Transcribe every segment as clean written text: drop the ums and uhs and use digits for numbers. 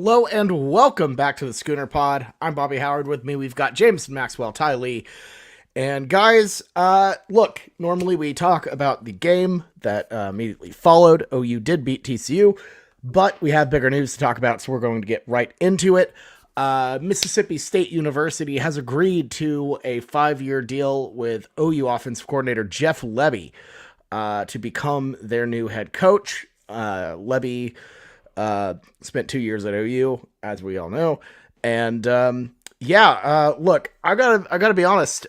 Hello and welcome back to the Schooner Pod. I'm Bobby Howard. With me, we've got Jameson Maxwell, Ty Lee. And guys, look, normally we talk about the game that immediately followed. OU did beat TCU, but we have bigger news to talk about, so we're going to get right into it. Mississippi State University has agreed to a 5-year deal with OU offensive coordinator Jeff Lebby to become their new head coach. Lebby spent 2 years at OU, as we all know. And, look, I gotta be honest.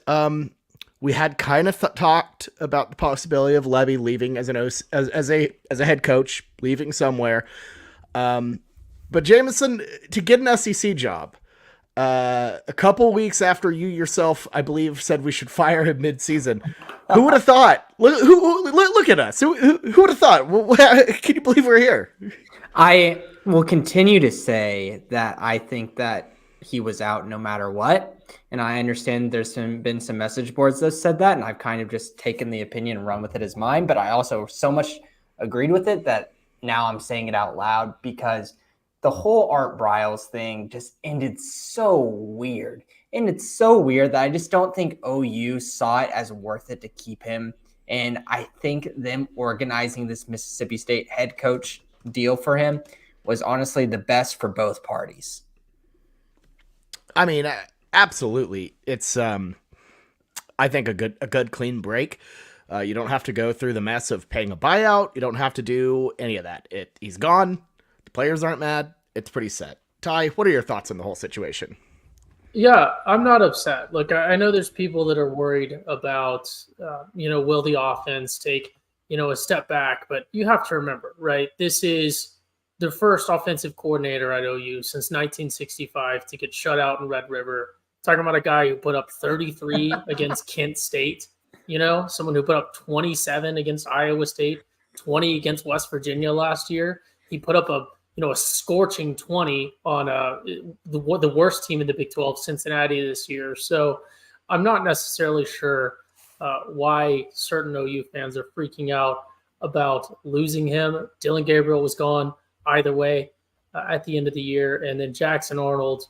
We had kind of talked about the possibility of Lebby leaving as a head coach, leaving somewhere. But Jameson, to get an SEC job, a couple weeks after you yourself, I believe, said we should fire him mid-season. Who would have thought? Look at us. Who would have thought? Can you believe we're here? I will continue to say that I think that he was out no matter what. And I understand there's been some message boards that said that, and I've kind of just taken the opinion and run with it as mine. But I also so much agreed with it that now I'm saying it out loud because the whole Art Briles thing just ended so weird. And it's so weird that I just don't think OU saw it as worth it to keep him. And I think them organizing this Mississippi State head coach deal for him was honestly the best for both parties. I mean, absolutely. It's I think a good clean break. You don't have to go through the mess of paying a buyout. You don't have to do any of that. He's gone. The players aren't mad. It's pretty set. Ty, what are your thoughts on the whole situation? Yeah, I'm not upset. Look, I know there's people that are worried about, will the offense take, a step back? But you have to remember, right? This is the first offensive coordinator at OU since 1965 to get shut out in Red River. Talking about a guy who put up 33 against Kent State, someone who put up 27 against Iowa State, 20 against West Virginia last year. He put up a scorching 20 on the worst team in the Big 12, Cincinnati, this year. So I'm not necessarily sure why certain OU fans are freaking out about losing him. Dylan Gabriel was gone either way at the end of the year. And then Jackson Arnold,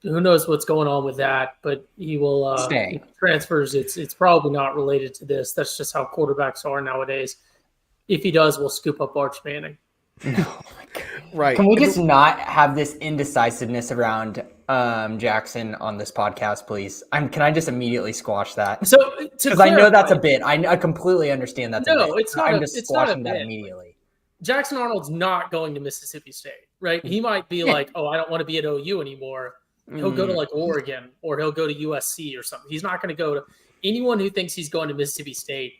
who knows what's going on with that, but he will stay. Transfers. It's probably not related to this. That's just how quarterbacks are nowadays. If he does, we'll scoop up Arch Manning. No, right. Can we just not have this indecisiveness around Jackson on this podcast, please? Can I just immediately squash that? So, because I know that's a bit. I completely understand that's a bit. It's not. I'm just squashing that immediately. Jackson Arnold's not going to Mississippi State, right? He might be like, I don't want to be at OU anymore. He'll go to like Oregon or he'll go to USC or something. He's not going to go to anyone who thinks he's going to Mississippi State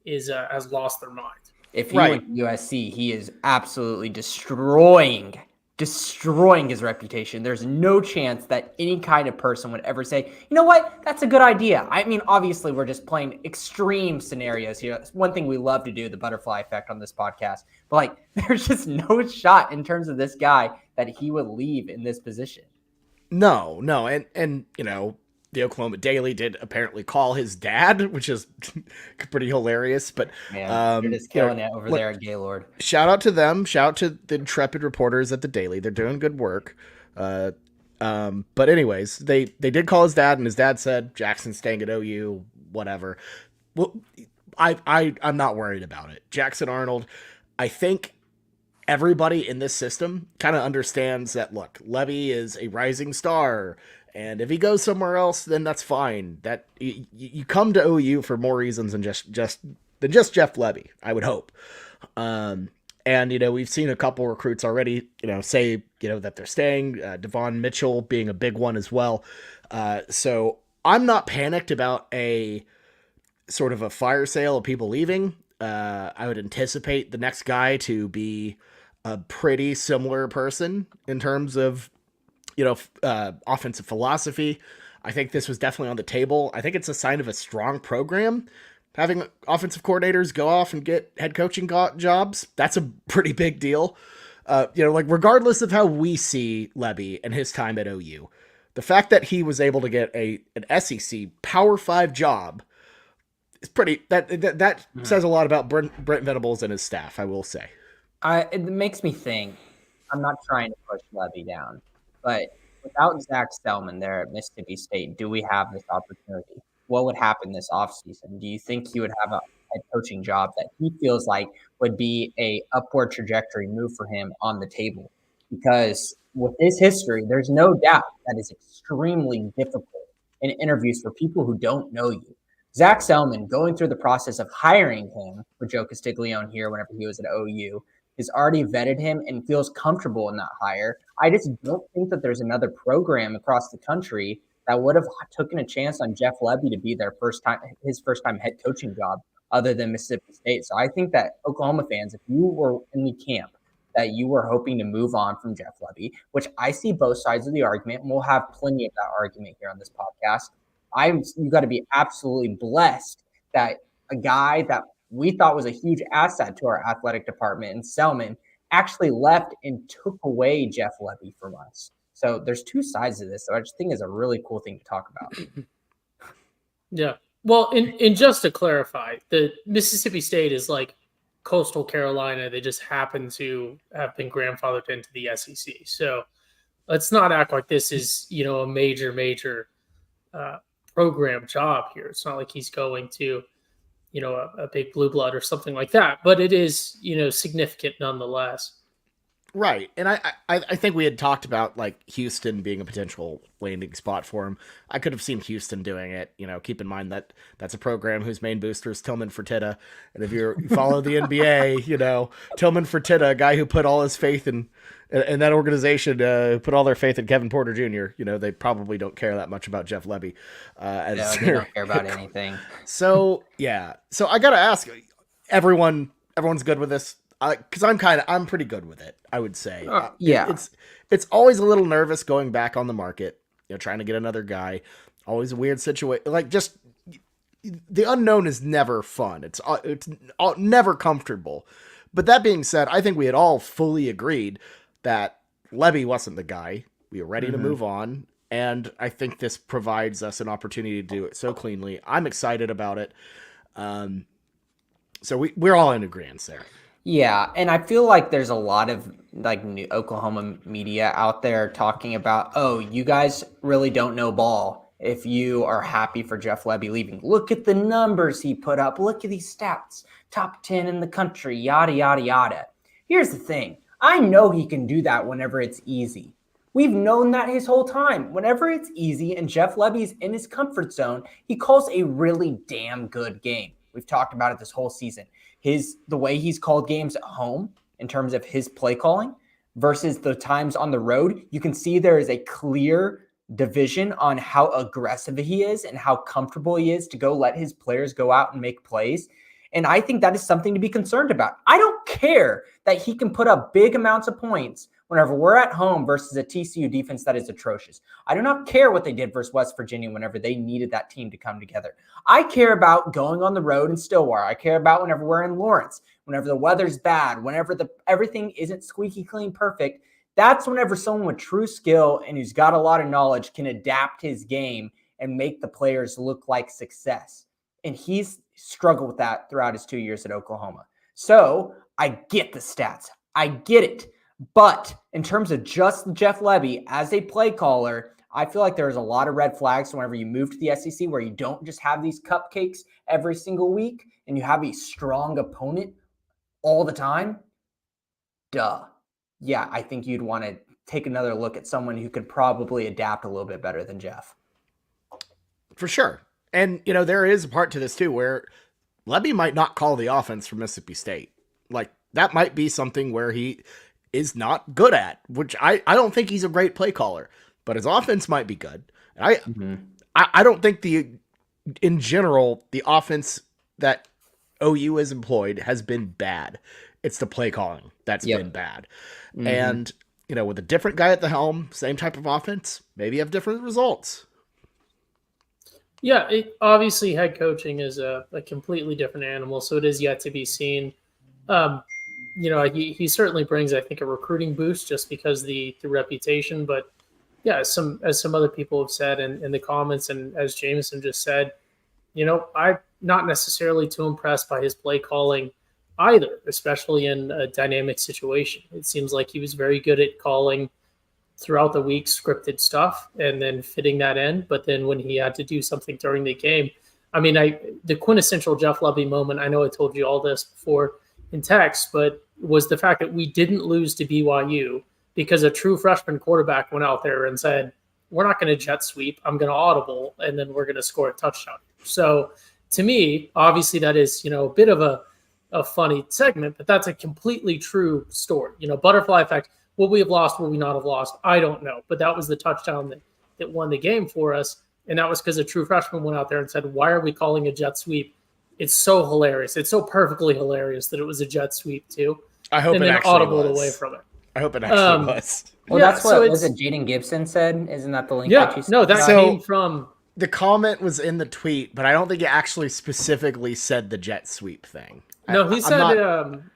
has lost their mind. If he went to USC, he is absolutely destroying his reputation. There's no chance that any kind of person would ever say, you know what, that's a good idea. I mean, obviously, we're just playing extreme scenarios here. It's one thing we love to do, the butterfly effect on this podcast. But, there's just no shot in terms of this guy that he would leave in this position. No. And the Oklahoma Daily did apparently call his dad, which is pretty hilarious. But man, they're just killing it over there at Gaylord. Shout out to them. Shout out to the intrepid reporters at the Daily. They're doing good work. But anyways, they did call his dad, and his dad said Jackson's staying at OU. Whatever. Well, I'm not worried about it. Jackson Arnold, I think everybody in this system kind of understands that. Look, Lebby is a rising star. And if he goes somewhere else, then that's fine. That you come to OU for more reasons than just Jeff Lebby, I would hope. And we've seen a couple recruits already, say that they're staying. Devon Mitchell being a big one as well. So I'm not panicked about a sort of a fire sale of people leaving. I would anticipate the next guy to be a pretty similar person in terms of offensive philosophy. I think this was definitely on the table. I think it's a sign of a strong program. Having offensive coordinators go off and get head coaching jobs, that's a pretty big deal. Regardless of how we see Lebby and his time at OU, the fact that he was able to get an SEC Power 5 job is pretty, that says a lot about Brent Venables and his staff, I will say. It makes me think, I'm not trying to push Levy down, but without Zach Selman there at Mississippi State, do we have this opportunity? What would happen this offseason? Do you think he would have a head coaching job that he feels like would be a upward trajectory move for him on the table? Because with his history, there's no doubt that is extremely difficult in interviews for people who don't know you. Zach Selman going through the process of hiring him for Joe Castiglione here whenever he was at OU has already vetted him and feels comfortable in that hire. I just don't think that there's another program across the country that would have taken a chance on Jeff Lebby to be his first time head coaching job other than Mississippi State. So I think that Oklahoma fans, if you were in the camp that you were hoping to move on from Jeff Lebby, which I see both sides of the argument, and we'll have plenty of that argument here on this podcast. You got to be absolutely blessed that a guy that we thought was a huge asset to our athletic department and Selman actually left and took away Jeff Lebby from us. So there's two sides to this. So I just think it's a really cool thing to talk about. Yeah. Well, and just to clarify, the Mississippi State is like Coastal Carolina. They just happen to have been grandfathered into the SEC. So let's not act like this is, a major program job here. It's not like he's going to, a big blue blood or something like that, but it is, significant nonetheless. Right. And I think we had talked about like Houston being a potential landing spot for him. I could have seen Houston doing it. Keep in mind that that's a program whose main booster is Tillman Fertitta. And if you follow the NBA, Tillman Fertitta, a guy who put all his faith in that organization, put all their faith in Kevin Porter Jr., they probably don't care that much about Jeff Lebby. No, they don't care about anything. So, yeah. So I got to ask, everyone's good with this? Because I'm pretty good with it, I would say. Yeah. It's always a little nervous going back on the market, trying to get another guy. Always a weird situation. Like, just the unknown is never fun. It's never comfortable. But that being said, I think we had all fully agreed that Lebby wasn't the guy. We were ready to move on. And I think this provides us an opportunity to do it so cleanly. I'm excited about it. So we're all in agreement there. Yeah, and I feel like there's a lot of like new Oklahoma media out there talking about, oh, you guys really don't know ball if you are happy for Jeff Lebby leaving. Look at the numbers he put up. Look at these stats. Top 10 in the country, yada, yada, yada. Here's the thing. I know he can do that whenever it's easy. We've known that his whole time. Whenever it's easy and Jeff Lebby's in his comfort zone, he calls a really damn good game. We've talked about it this whole season. The way he's called games at home in terms of his play calling versus the times on the road, you can see there is a clear division on how aggressive he is and how comfortable he is to go let his players go out and make plays. And I think that is something to be concerned about. I don't care that he can put up big amounts of points whenever we're at home versus a TCU defense that is atrocious. I do not care what they did versus West Virginia whenever they needed that team to come together. I care about going on the road in Stillwater. I care about whenever we're in Lawrence, whenever the weather's bad, whenever everything isn't squeaky clean perfect. That's whenever someone with true skill and who's got a lot of knowledge can adapt his game and make the players look like success. And he's struggled with that throughout his 2 years at Oklahoma. So I get the stats. I get it. But in terms of just Jeff Lebby as a play caller, I feel like there's a lot of red flags whenever you move to the SEC where you don't just have these cupcakes every single week and you have a strong opponent all the time. Duh. Yeah, I think you'd want to take another look at someone who could probably adapt a little bit better than Jeff. For sure. And, there is a part to this too where Lebby might not call the offense for Mississippi State. Like, that might be something where he is not good at, which I don't think he's a great play caller, but his offense might be good. And I don't think in general, the offense that OU has employed has been bad. It's the play calling that's been bad. And, with a different guy at the helm, same type of offense, maybe have different results. Yeah, obviously head coaching is a completely different animal, so it is yet to be seen. He certainly brings, I think, a recruiting boost just because the reputation. But yeah, as some other people have said in the comments, and as Jameson just said, I'm not necessarily too impressed by his play calling either, especially in a dynamic situation. It seems like he was very good at calling throughout the week scripted stuff and then fitting that in. But then when he had to do something during the game, I mean, the quintessential Jeff Lebby moment, I know I told you all this before in text, but was the fact that we didn't lose to BYU because a true freshman quarterback went out there and said, we're not going to jet sweep. I'm going to audible, and then we're going to score a touchdown. So to me, obviously that is, a bit of a funny segment, but that's a completely true story. Butterfly effect. Would we have lost? Would we not have lost? I don't know. But that was the touchdown that won the game for us. And that was because a true freshman went out there and said, why are we calling a jet sweep? It's so hilarious. It's so perfectly hilarious that it was a jet sweep too. I hope and it then actually audible was. away from it. I hope it actually was. Well, that's what was it Jaden Gibson said? Isn't that the link that you said? No, that came from... The comment was in the tweet, but I don't think it actually specifically said the jet sweep thing. No, he said...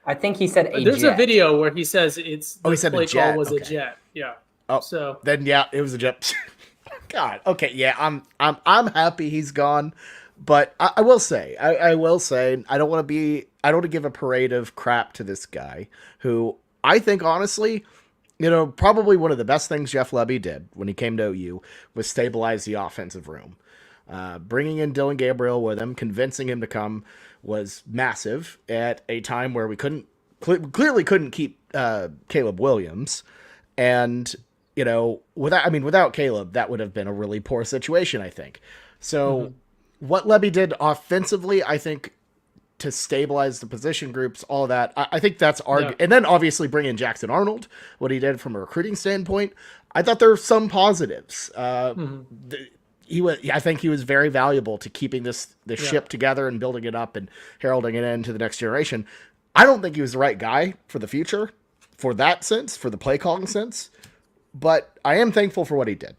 I think he said a There's jet. a video where he says it's... he said play a jet. call was okay. a jet. Yeah. Oh, so then yeah, it was a jet. God. Okay. Yeah, I'm happy he's gone, but I will say, I don't want to give a parade of crap to this guy who I think honestly, probably one of the best things Jeff Lebby did when he came to OU was stabilize the offensive room. Bringing in Dylan Gabriel with him, convincing him to come was massive at a time where we clearly couldn't keep Caleb Williams. And, without Caleb, that would have been a really poor situation, I think. So what Lebby did offensively, I think, to stabilize the position groups, all of that, I think that's and then obviously bring in Jackson Arnold, what he did from a recruiting standpoint. I thought there were some positives. I think he was very valuable to keeping this ship together and building it up and heralding it into the next generation. I don't think he was the right guy for the future, for that sense, for the play calling sense, but I am thankful for what he did.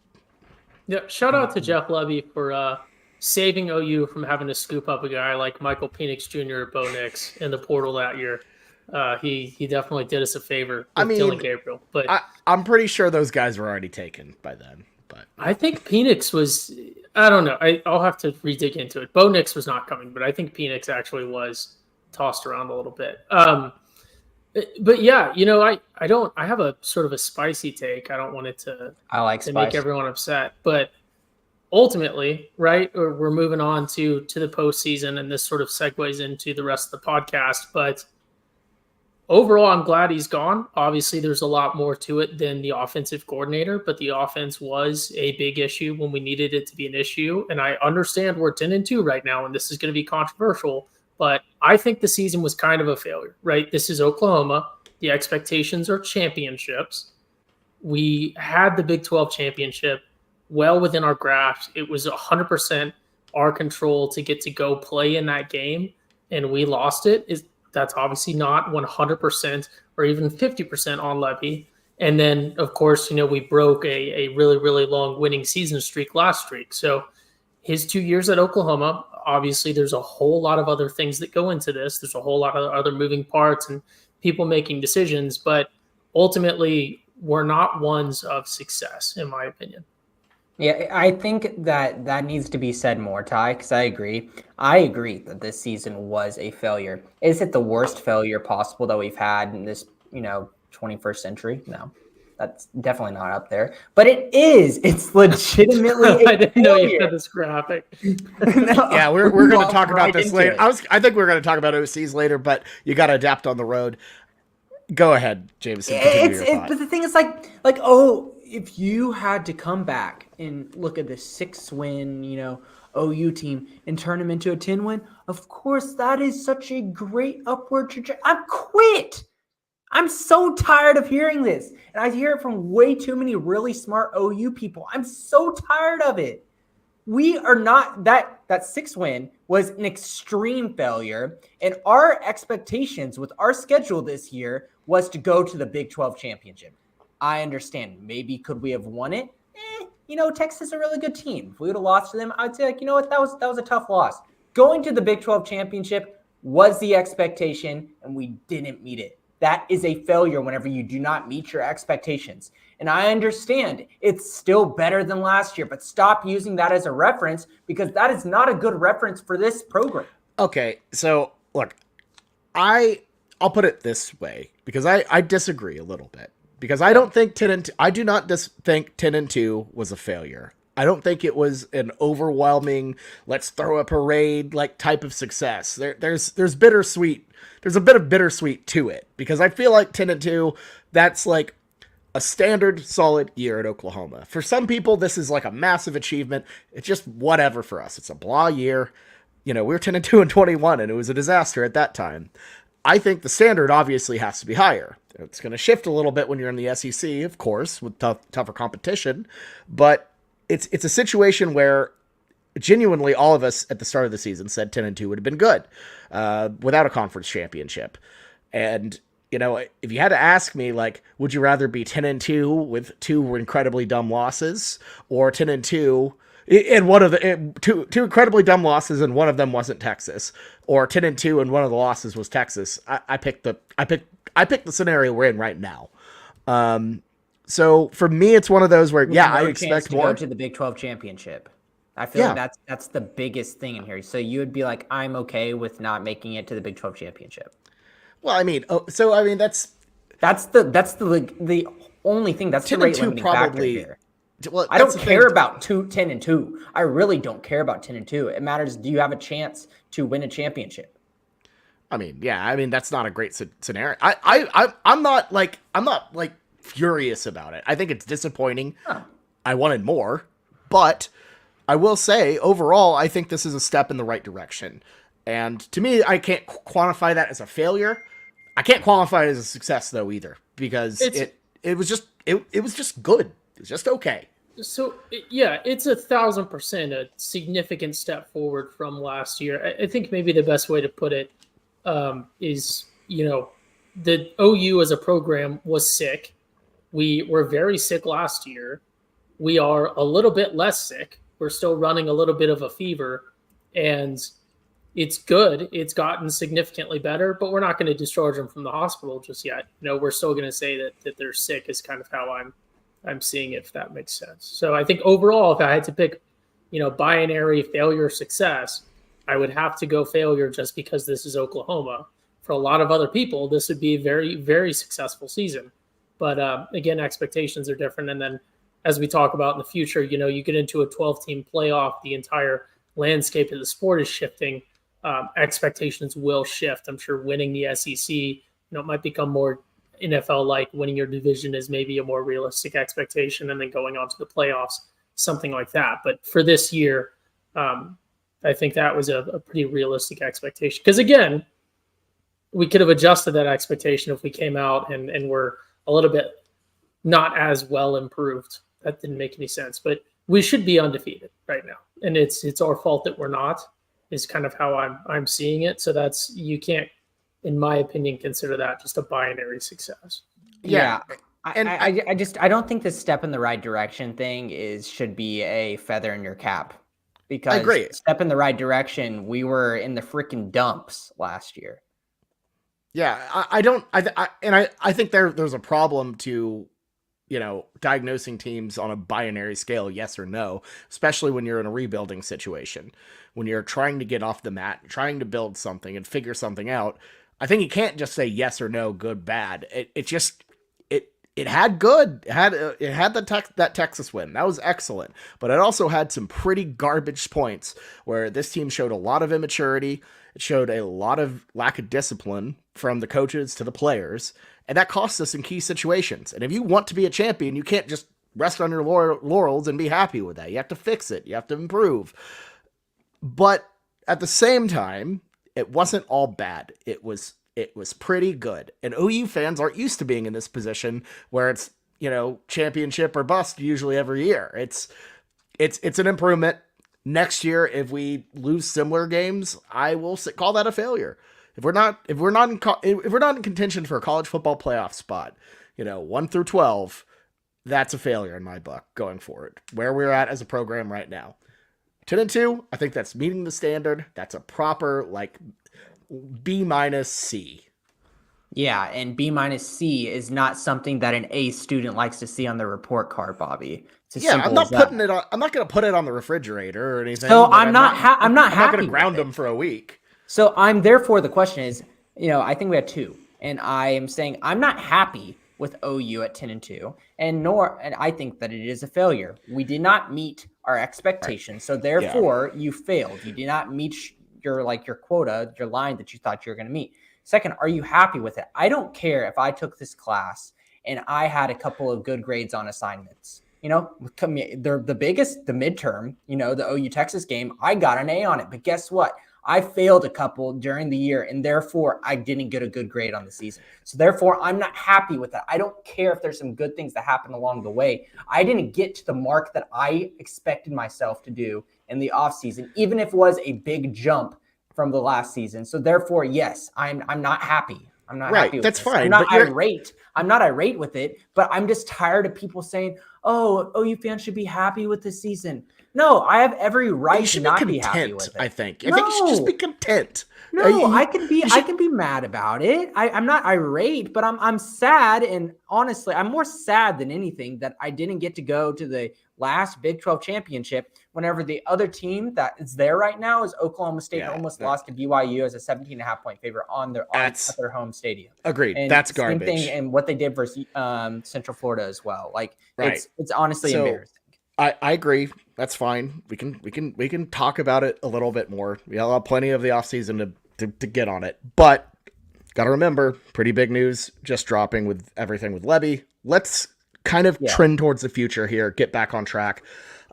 Yeah, shout out to Jeff Lebby for saving OU from having to scoop up a guy like Michael Penix Jr. or Bo Nix in the portal that year. He definitely did us a favor with Dylan Gabriel. But I'm pretty sure those guys were already taken by then. But I think Penix was, I don't know. I'll have to re-dig into it. Bo Nix was not coming, but I think Penix actually was tossed around a little bit. But yeah, I have a sort of a spicy take. I don't want it to make everyone upset, but ultimately, right, we're moving on to the postseason, and this sort of segues into the rest of the podcast. But overall, I'm glad he's gone. Obviously, there's a lot more to it than the offensive coordinator, but the offense was a big issue when we needed it to be an issue. And I understand we're 10-2 right now, and this is going to be controversial, but I think the season was kind of a failure, right? This is Oklahoma. The expectations are championships. We had the Big 12 championship well within our grasp. It was 100% our control to get to go play in that game, and we lost it. That's obviously not 100% or even 50% on Lebby. And then, of course, we broke a really, really long winning season streak last week. So his 2 years at Oklahoma, obviously there's a whole lot of other things that go into this. There's a whole lot of other moving parts and people making decisions, but ultimately we're not ones of success, in my opinion. Yeah, I think that needs to be said more, Ty, because I agree. I agree that this season was a failure. Is it the worst failure possible that we've had in this, 21st century? No, that's definitely not up there. But it is. It's legitimately I didn't know you had this graphic. Yeah, we're going to talk about this later. I think we're going to talk about OCs later, but you got to adapt on the road. Go ahead, Jameson. But the thing is, if you had to come back and look at the 6-win, OU team and turn them into a 10-win, of course, that is such a great upward trajectory. I quit. I'm so tired of hearing this. And I hear it from way too many really smart OU people. I'm so tired of it. We are not that 6-win was an extreme failure. And our expectations with our schedule this year was to go to the Big 12 championship. I understand. Maybe could we have won it? Texas is a really good team. If we would have lost to them, I'd say, that was a tough loss. Going to the Big 12 championship was the expectation, and we didn't meet it. That is a failure whenever you do not meet your expectations. And I understand it's still better than last year, but stop using that as a reference because that is not a good reference for this program. Okay, so look, I I'll put it this way, because I disagree a little bit, because I don't think 10-2, I do not think 10-2 was a failure. I don't think it was an overwhelming, let's throw a parade like type of success. There's bittersweet. There's a bit of bittersweet to it, because I feel like 10-2, that's like a standard solid year at Oklahoma. For some people, this is like a massive achievement. It's just whatever for us. It's a blah year. We were 10-2 and 21, and it was a disaster at that time. I think the standard obviously has to be higher. It's going to shift a little bit when you're in the SEC, of course, with tougher competition. But it's a situation where genuinely all of us at the start of the season said 10-2 would have been good without a conference championship. And, if you had to ask me, like, would you rather be 10-2 with two incredibly dumb losses, or 10-2 in one of the two incredibly dumb losses, and one of them wasn't Texas, or 10-2 and one of the losses was Texas? I picked the scenario we're in right now. So for me, it's one of those where, I expect more. Go to the Big 12 championship. I feel like that's the biggest thing in here. So you would be like, I'm okay with not making it to the Big 12 championship. Well, I mean, that's the only thing. That's the rate limiting factor here. Well, I don't care about 10-2. I really don't care about 10-2. It matters. Do you have a chance to win a championship? I mean, that's not a great scenario. I'm not like furious about it. I think it's disappointing. Huh. I wanted more, but I will say overall, I think this is a step in the right direction. And to me, I can't quantify that as a failure. I can't qualify it as a success though either, because it was just good. It was just okay. So it's 1,000% a significant step forward from last year. I think maybe the best way to put it is, the OU as a program was sick. We were very sick last year. We are a little bit less sick. We're still running a little bit of a fever, and it's good. It's gotten significantly better, but we're not going to discharge them from the hospital just yet. We're still going to say that they're sick is kind of how I'm seeing it, if that makes sense. So I think overall, if I had to pick, binary failure success, I would have to go failure just because this is Oklahoma. For a lot of other people, this would be a very, very successful season. But again, expectations are different. And then as we talk about in the future, you get into a 12-team playoff, the entire landscape of the sport is shifting. Expectations will shift. I'm sure winning the SEC, it might become more NFL-like. Winning your division is maybe a more realistic expectation, and then going on to the playoffs, something like that. But for this year, I think that was a pretty realistic expectation. Because again, we could have adjusted that expectation if we came out and were a little bit not as well improved. That didn't make any sense. But we should be undefeated right now, and it's our fault that we're not. Is kind of how I'm seeing it. So you can't, in my opinion, consider that just a binary success. Yeah. I don't think the step in the right direction thing should be a feather in your cap, because I agree. Step in the right direction, we were in the freaking dumps last year. Yeah, I think there's a problem to, diagnosing teams on a binary scale, yes or no, especially when you're in a rebuilding situation, when you're trying to get off the mat, trying to build something and figure something out. I think you can't just say yes or no, good, bad. It had good. It had that Texas win. That was excellent. But it also had some pretty garbage points where this team showed a lot of immaturity. It showed a lot of lack of discipline from the coaches to the players. And that costs us in key situations. And if you want to be a champion, you can't just rest on your laurels and be happy with that. You have to fix it. You have to improve. But at the same time, it wasn't all bad. It was pretty good. And OU fans aren't used to being in this position where it's, championship or bust usually every year. It's an improvement. Next year, if we lose similar games, I will call that a failure. If we're not in contention for a college football playoff spot, 1 through 12, that's a failure in my book going forward. Where we're at as a program right now, 10-2, I think that's meeting the standard. That's a proper B-C. Yeah, and B-C is not something that an A student likes to see on their report card, Bobby. I'm not putting it on. I'm not going to put it on the refrigerator or anything. So I'm not happy. I'm not going to ground them for a week. So therefore the question is, I think we had two. And I am saying I'm not happy with OU at 10-2, and I think that it is a failure. We did not meet our expectations, so therefore you failed. You did not meet your quota, your line that you thought you were going to meet. Second, are you happy with it? I don't care if I took this class and I had a couple of good grades on assignments. The midterm, the OU Texas game, I got an A on it. But guess what? I failed a couple during the year, and therefore I didn't get a good grade on the season. So therefore, I'm not happy with that. I don't care if there's some good things that happen along the way. I didn't get to the mark that I expected myself to do in the offseason, even if it was a big jump from the last season. So therefore, yes, I'm not happy. I'm not happy with that's this. fine. I'm not irate. I'm not irate with it, but I'm just tired of people saying, "Oh, OU fans should be happy with this season." No, I have every right to not be happy with it. I think you should just be content. No, I can be mad about it. I'm not irate, but I'm sad, and honestly, I'm more sad than anything that I didn't get to go to the last Big 12 championship whenever the other team that is there right now is Oklahoma State and almost lost to BYU as a 17.5-point favorite at their home stadium. Agreed. And that's garbage. Same thing, and what they did versus Central Florida as well. It's honestly embarrassing. I agree. That's fine. We can talk about it a little bit more. We have plenty of the offseason to get on it. But gotta remember, pretty big news just dropping with everything with Lebby. Let's kind of trend towards the future here, get back on track.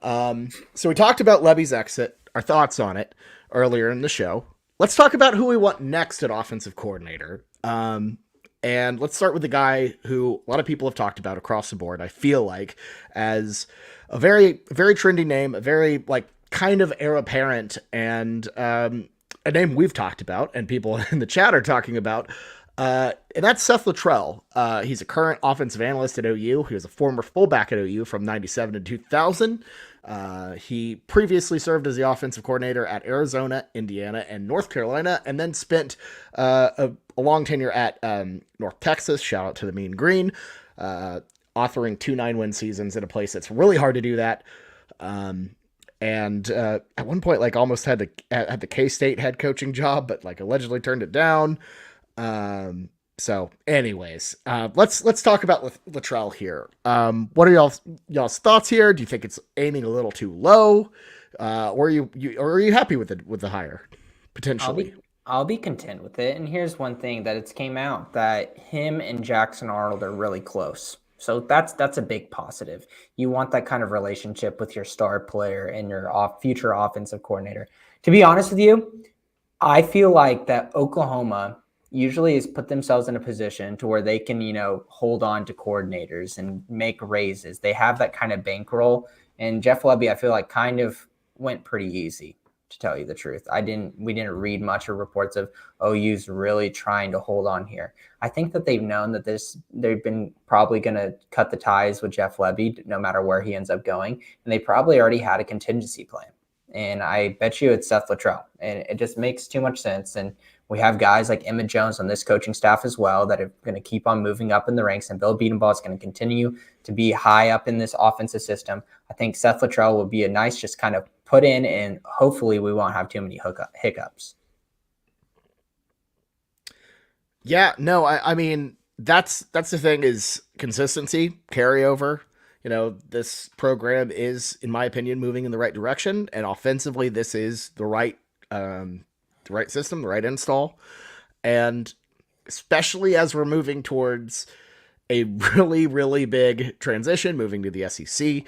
So we talked about Lebby's exit, our thoughts on it earlier in the show. Let's talk about who we want next at offensive coordinator. And let's start with the guy who a lot of people have talked about across the board, I feel like, as a very, very trendy name, a very kind of heir apparent, and a name we've talked about and people in the chat are talking about. And that's Seth Luttrell. He's a current offensive analyst at OU. He was a former fullback at OU from 97 to 2000. He previously served as the offensive coordinator at Arizona, Indiana, and North Carolina, and then spent a long tenure at North Texas. Shout out to the Mean Green, authoring 2 9-win seasons at a place that's really hard to do that. And at one point, almost had the K-State head coaching job, but allegedly turned it down. So anyways, let's talk about Luttrell here. What are y'all's thoughts here? Do you think it's aiming a little too low? Or are you happy with the hire potentially? I'll be content with it. And here's one thing that it's came out that him and Jackson Arnold are really close. So that's a big positive. You want that kind of relationship with your star player and your future offensive coordinator. To be honest with you, I feel like that Oklahoma usually has put themselves in a position to where they can, hold on to coordinators and make raises. They have that kind of bankroll. And Jeff Lebby, I feel like, kind of went pretty easy, to tell you the truth. We didn't read much of reports of OU's really trying to hold on here. I think that they've known that they've been probably going to cut the ties with Jeff Lebby no matter where he ends up going. And they probably already had a contingency plan. And I bet you it's Seth Luttrell. And it just makes too much sense. And we have guys like Emmett Jones on this coaching staff as well that are going to keep on moving up in the ranks. And Bill Bedenbaugh is going to continue to be high up in this offensive system. I think Seth Luttrell will be a nice just kind of put in, and hopefully we won't have too many hiccups. Yeah, no, I mean, that's the thing, is consistency, carryover. This program is, in my opinion, moving in the right direction, and offensively, this is the right system, the right install, and especially as we're moving towards a really, really big transition, moving to the SEC,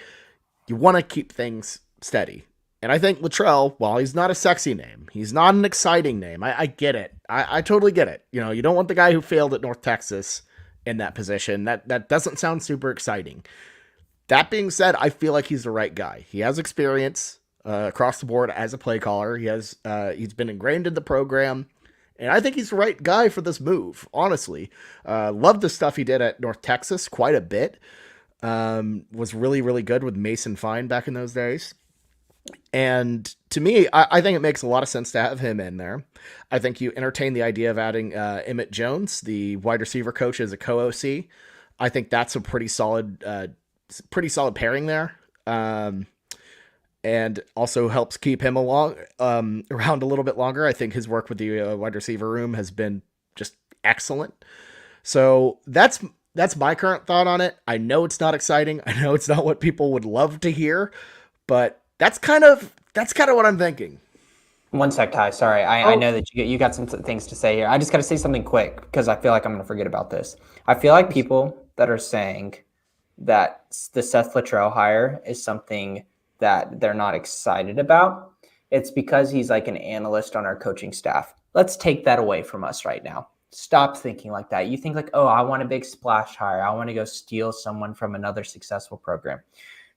you want to keep things steady. And I think Luttrell, while he's not a sexy name, he's not an exciting name. I get it. I totally get it. You don't want the guy who failed at North Texas in that position. That doesn't sound super exciting. That being said, I feel like he's the right guy. He has experience across the board as a play caller. He's been ingrained in the program, and I think he's the right guy for this move. Honestly, love the stuff he did at North Texas quite a bit. Was really, really good with Mason Fine back in those days. And to me, I think it makes a lot of sense to have him in there. I think you entertain the idea of adding Emmett Jones, the wide receiver coach, as a co-OC. I think that's a pretty solid pairing there. And also helps keep him around a little bit longer. I think his work with the wide receiver room has been just excellent. So that's my current thought on it. I know it's not exciting. I know it's not what people would love to hear, but that's kind of what I'm thinking. One sec, Ty. Sorry, I know that you got some things to say here. I just got to say something quick because I feel like I'm going to forget about this. I feel like people that are saying that the Seth Littrell hire is something that they're not excited about, it's because he's like an analyst on our coaching staff. Let's take that away from us right now. Stop thinking like that. You think like, oh, I want a big splash hire. I want to go steal someone from another successful program.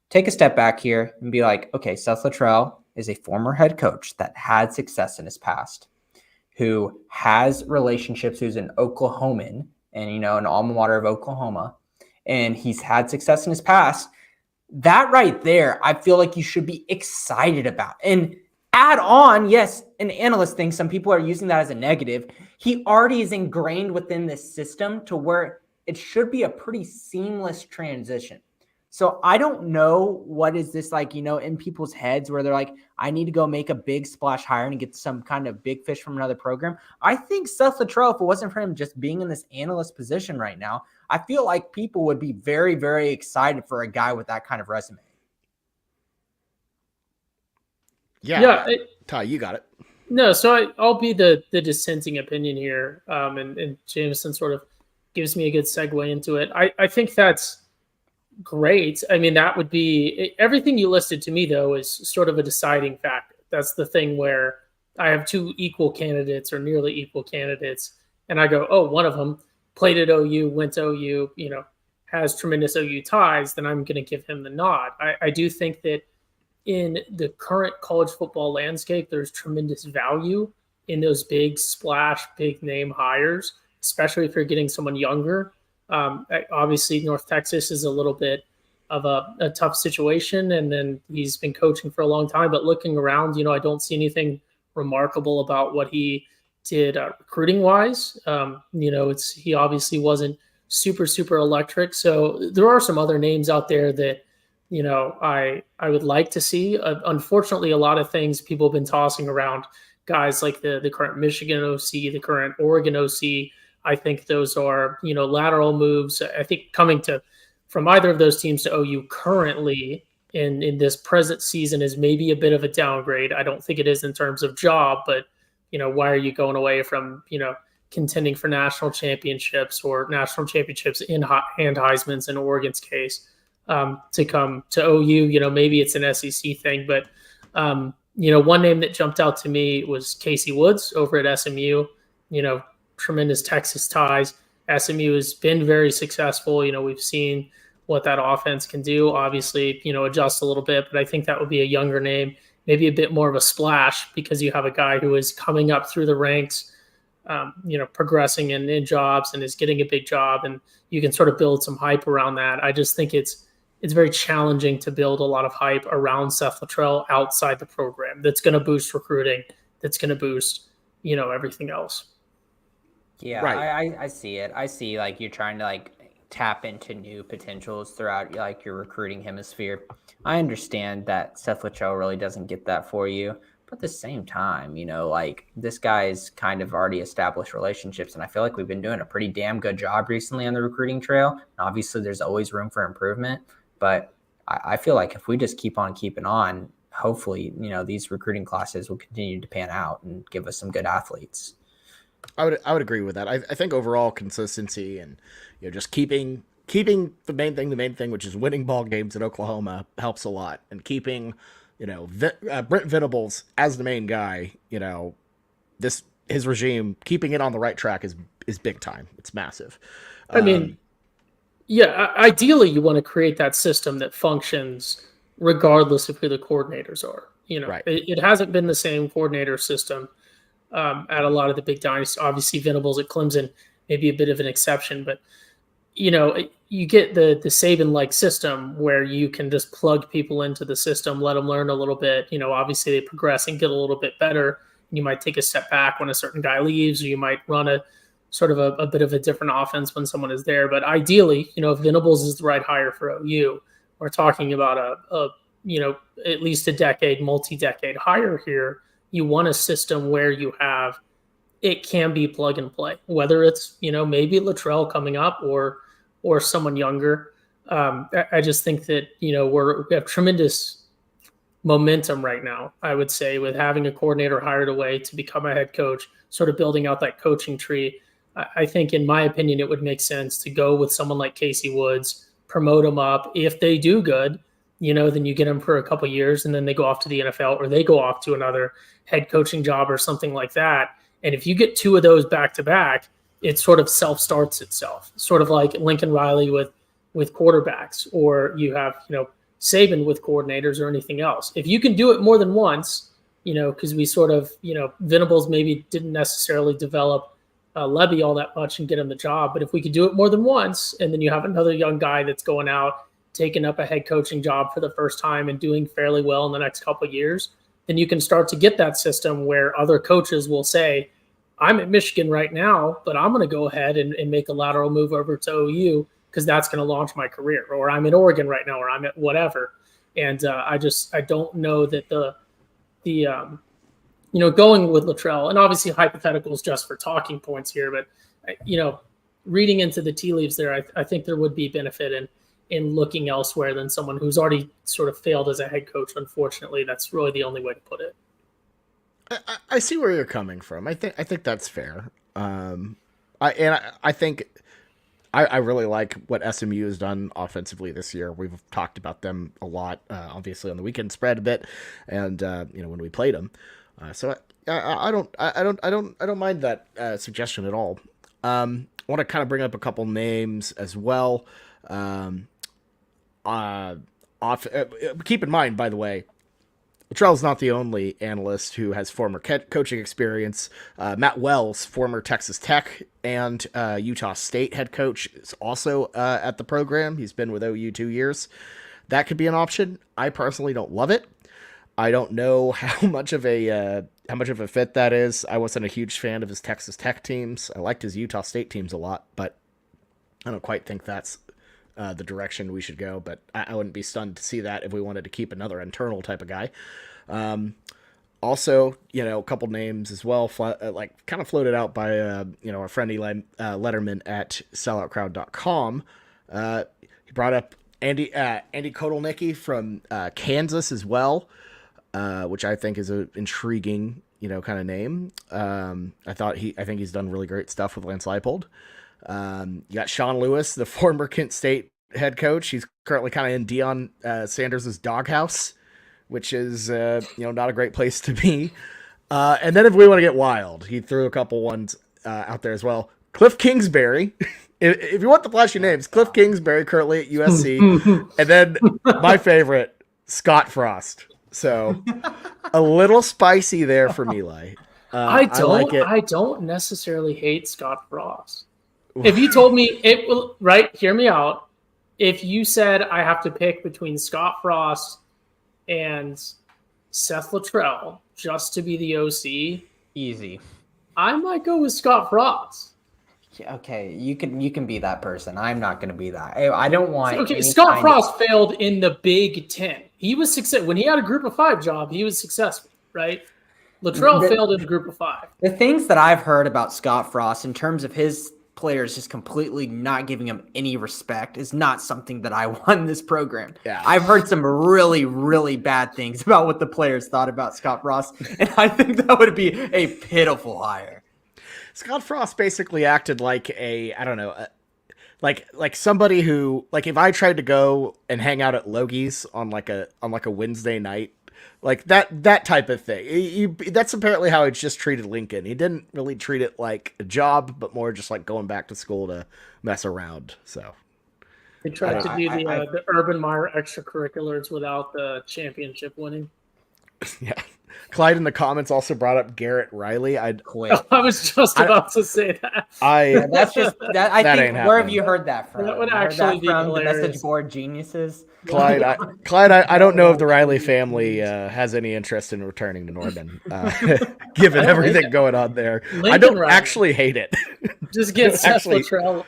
Take a step back here and be like, okay, Seth Littrell is a former head coach that had success in his past, who has relationships, who's an Oklahoman and, an alma mater of Oklahoma, and he's had success in his past. That right there, I feel like you should be excited about. And add on, yes, an analyst thing. Some people are using that as a negative. He already is ingrained within this system to where it should be a pretty seamless transition. So I don't know what is this like, in people's heads where they're like, I need to go make a big splash hire and get some kind of big fish from another program. I think Seth Littrell, if it wasn't for him just being in this analyst position right now, I feel like people would be very, very excited for a guy with that kind of resume. Yeah. Ty, you got it. No, so I'll be the dissenting opinion here, and Jameson sort of gives me a good segue into it. I think that's great. I mean, that would be everything you listed to me, though, is sort of a deciding factor. That's the thing where I have two equal candidates or nearly equal candidates, and I go, oh, one of them played at OU, went to OU, has tremendous OU ties, then I'm going to give him the nod. I do think that in the current college football landscape, there's tremendous value in those big splash, big name hires, especially if you're getting someone younger. Obviously, North Texas is a little bit of a tough situation, and then he's been coaching for a long time. But looking around, I don't see anything remarkable about what he did recruiting wise. He obviously wasn't super electric. So there are some other names out there that I would like to see. Unfortunately, a lot of things people have been tossing around, guys like the current Michigan OC, the current Oregon OC. I think those are, lateral moves. I think coming from either of those teams to OU currently in this present season is maybe a bit of a downgrade. I don't think it is in terms of job, but, why are you going away from, contending for national championships or national championships and Heisman's in Oregon's case to come to OU? Maybe it's an SEC thing, but, one name that jumped out to me was Casey Woods over at SMU. Tremendous Texas ties. SMU has been very successful. We've seen what that offense can do. Obviously, adjust a little bit, but I think that would be a younger name, maybe a bit more of a splash because you have a guy who is coming up through the ranks, progressing in jobs and is getting a big job, and you can sort of build some hype around that. I just think it's very challenging to build a lot of hype around Seth Littrell outside the program. That's going to boost recruiting. That's going to boost, everything else. Yeah, right. I see it. I see like you're trying to like tap into new potentials throughout like your recruiting hemisphere. I understand that Seth Littrell really doesn't get that for you, but at the same time, like this guy's kind of already established relationships, and I feel like we've been doing a pretty damn good job recently on the recruiting trail. And obviously, there's always room for improvement, but I feel like if we just keep on keeping on, hopefully, these recruiting classes will continue to pan out and give us some good athletes. I would agree with that. I think overall consistency and just keeping the main thing, which is winning ball games in Oklahoma, helps a lot. And keeping Brent Venables as the main guy, his regime, keeping it on the right track is big time. It's massive. I mean, yeah, ideally you want to create that system that functions regardless of who the coordinators are. Right. It hasn't been the same coordinator system at a lot of the big dynasties. Obviously, Venables at Clemson may be a bit of an exception, but you get the Saban-like system where you can just plug people into the system, let them learn a little bit. Obviously they progress and get a little bit better. You might take a step back when a certain guy leaves, or you might run a sort of a bit of a different offense when someone is there. But ideally, if Venables is the right hire for OU, we're talking about a at least a decade, multi-decade hire here. You want a system where you have it can be plug and play, whether it's, maybe Luttrell coming up or someone younger. I just think that, we have tremendous momentum right now, I would say, with having a coordinator hired away to become a head coach, sort of building out that coaching tree. I think, in my opinion, it would make sense to go with someone like Casey Woods, promote them up. If they do good, then you get them for a couple of years, and then they go off to the NFL, or they go off to another head coaching job or something like that. And if you get two of those back to back, it sort of self-starts itself, sort of like Lincoln Riley with quarterbacks, or you have, Saban with coordinators or anything else. If you can do it more than once, because we sort of, Venables maybe didn't necessarily develop Lebby all that much and get him the job. But if we could do it more than once, and then you have another young guy that's going out, taking up a head coaching job for the first time and doing fairly well in the next couple of years, then you can start to get that system where other coaches will say, I'm at Michigan right now, but I'm going to go ahead and make a lateral move over to OU because that's going to launch my career. Or I'm in Oregon right now, or I'm at whatever. And I don't know that the going with Luttrell, and obviously hypotheticals just for talking points here, but, reading into the tea leaves there, I think there would be benefit in looking elsewhere than someone who's already sort of failed as a head coach. Unfortunately, that's really the only way to put it. I see where you're coming from. I think that's fair. I think I really like what SMU has done offensively this year. We've talked about them a lot, obviously on the weekend spread a bit, and when we played them. So I don't mind that suggestion at all. I want to kind of bring up a couple names as well. Keep in mind, by the way, Luttrell's not the only analyst who has former coaching experience. Matt Wells, former Texas Tech and Utah State head coach, is also at the program. He's been with OU 2 years. That could be an option. I personally don't love it. I don't know how much of a fit that is. I wasn't a huge fan of his Texas Tech teams. I liked his Utah State teams a lot, but I don't quite think that's the direction we should go, but I wouldn't be stunned to see that if we wanted to keep another internal type of guy. Also, a couple names as well, kind of floated out by, our friend Eli Letterman at selloutcrowd.com. He brought up Andy Kotelnicki from Kansas as well, which I think is an intriguing, kind of name. I think he's done really great stuff with Lance Leipold. You got Sean Lewis, the former Kent State head coach. He's currently kind of in Deion Sanders' doghouse, which is, not a great place to be. And then if we want to get wild, he threw a couple ones out there as well. Cliff Kingsbury. If you want the flashy names, Cliff Kingsbury, currently at USC. And then my favorite, Scott Frost. So a little spicy there from Eli. I don't necessarily hate Scott Frost. If you told me hear me out. If you said I have to pick between Scott Frost and Seth Luttrell just to be the OC, easy, I might go with Scott Frost. Okay, you can be that person. I'm not going to be that. I don't want. Okay, Scott Frost failed in the Big Ten. He was successful when he had a Group of 5 job. He was successful, right? Luttrell failed in the Group of 5. The things that I've heard about Scott Frost in terms of his players just completely not giving him any respect is not something that I want in this program. Yeah. I've heard some really, really bad things about what the players thought about Scott Frost, and I think that would be a pitiful hire. Scott Frost basically acted like like somebody who, like, if I tried to go and hang out at Logie's on like a Wednesday night, like that type of thing. That's apparently how he just treated Lincoln. He didn't really treat it like a job, but more just like going back to school to mess around. So they tried to do the Urban Meyer extracurriculars without the championship winning. Yeah. Clyde in the comments also brought up Garrett Riley. I was just about to say that. That's just that. I think where have you heard that from? That would actually be from hilarious. The message board geniuses. Clyde, I don't know if the Riley family has any interest in returning to Norman, given everything going on there. Lincoln I don't Riley. Actually hate it. Just get Seth Luttrell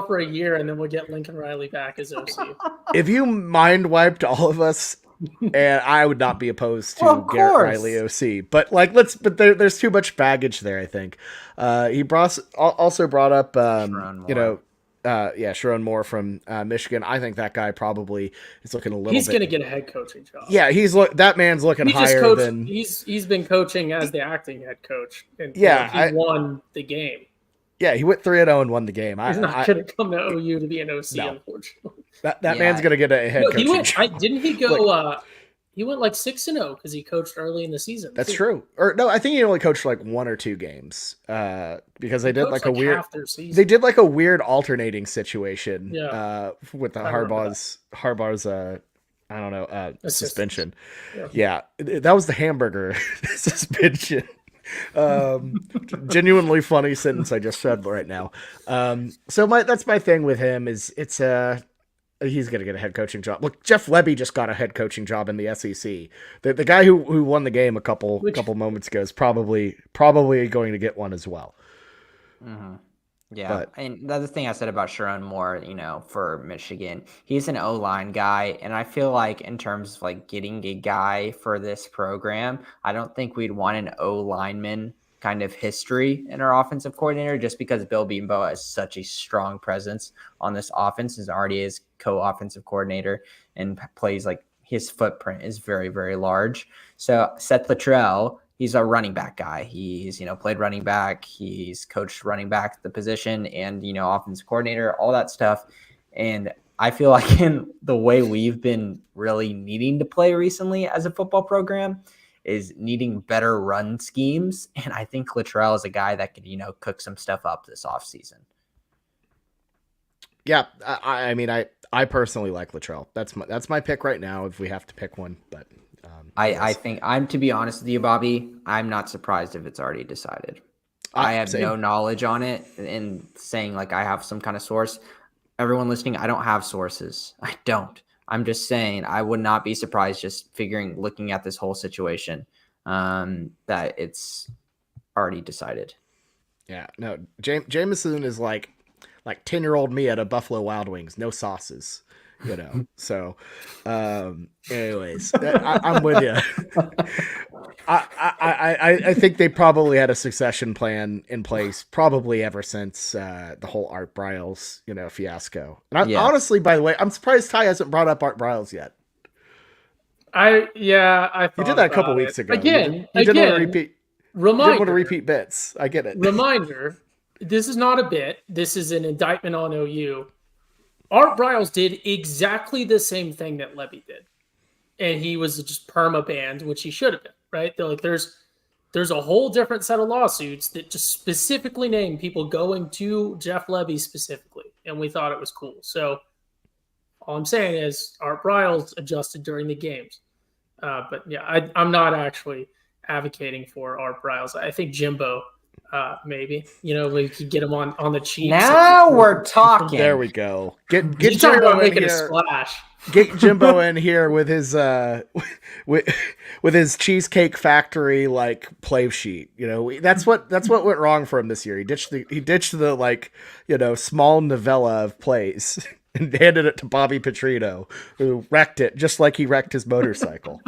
for a year, and then we'll get Lincoln Riley back as OC. If you mind wiped all of us And I would not be opposed to Well, of Garrett course. Riley OC, but there's too much baggage there. I think he also brought up Sharon Moore. Sharon Moore from Michigan. I think that guy probably is looking a little He's bit. going to get a head coaching job. Yeah, that man's looking He just higher coached. than. He's been coaching as the acting head coach, and Yeah, he won the game. Yeah, he went 3-0 and won the game. He's not going to come to OU to be an OC, No. unfortunately. That man's going to get a head coaching job. Didn't he go? He went like 6-0 because he coached early in the season. That's true. Or no, I think he only coached like 1 or 2 games. Because they did like a weird. They did like a weird alternating situation. Yeah. With the Harbaugh's. I don't know. Suspension. Yeah, that was the hamburger suspension. Genuinely funny sentence I just said right now. So that's my thing with him is he's gonna get a head coaching job. Look, Jeff Lebby just got a head coaching job in the SEC. The guy who won the game a couple moments ago is probably going to get one as well. Mm-hmm. Yeah, and the other thing I said about Sharon Moore, for Michigan, he's an O-line guy, and I feel like in terms of like getting a guy for this program, I don't think we'd want an O-lineman kind of history in our offensive coordinator just because Bill Beambo has such a strong presence on this offense, is already his co-offensive coordinator and plays like his footprint is very, very large. So Seth Luttrell, he's a running back guy. He's, played running back. He's coached running back the position and, offensive coordinator, all that stuff. And I feel like in the way we've been really needing to play recently as a football program is needing better run schemes. And I think Luttrell is a guy that could, cook some stuff up this offseason. Yeah. I mean, I personally like Luttrell. That's my pick right now if we have to pick one, but I think to be honest with you, Bobby, I'm not surprised if it's already decided. I have no knowledge on it and saying like I have some kind of source. Everyone listening, I don't have sources. I don't. I'm just saying I would not be surprised just looking at this whole situation that it's already decided. Yeah, no, Jameson is like 10-year-old me at a Buffalo Wild Wings, no sauces. So anyways, I'm with you. I think they probably had a succession plan in place probably ever since the whole Art Briles fiasco. And honestly, by the way, I'm surprised Ty hasn't brought up Art Briles yet. I you did that a couple weeks ago. Again, you didn't want to repeat. Reminder, you didn't want to repeat bits. I get it. Reminder: this is not a bit. This is an indictment on OU. Art Briles did exactly the same thing that Lebby did. And he was just perma-banned, which he should have been, right? They're like, there's a whole different set of lawsuits that just specifically name people going to Jeff Lebby specifically. And we thought it was cool. So all I'm saying is Art Briles adjusted during the games. But yeah, I'm not actually advocating for Art Briles. I think Jimbo... maybe we could get him on the cheap. Now we're talking. There we go. Get Jimbo in here. A splash. Get Jimbo in here with his with his Cheesecake Factory like play sheet. That's what went wrong for him this year. He ditched the small novella of plays and handed it to Bobby Petrino, who wrecked it just like he wrecked his motorcycle.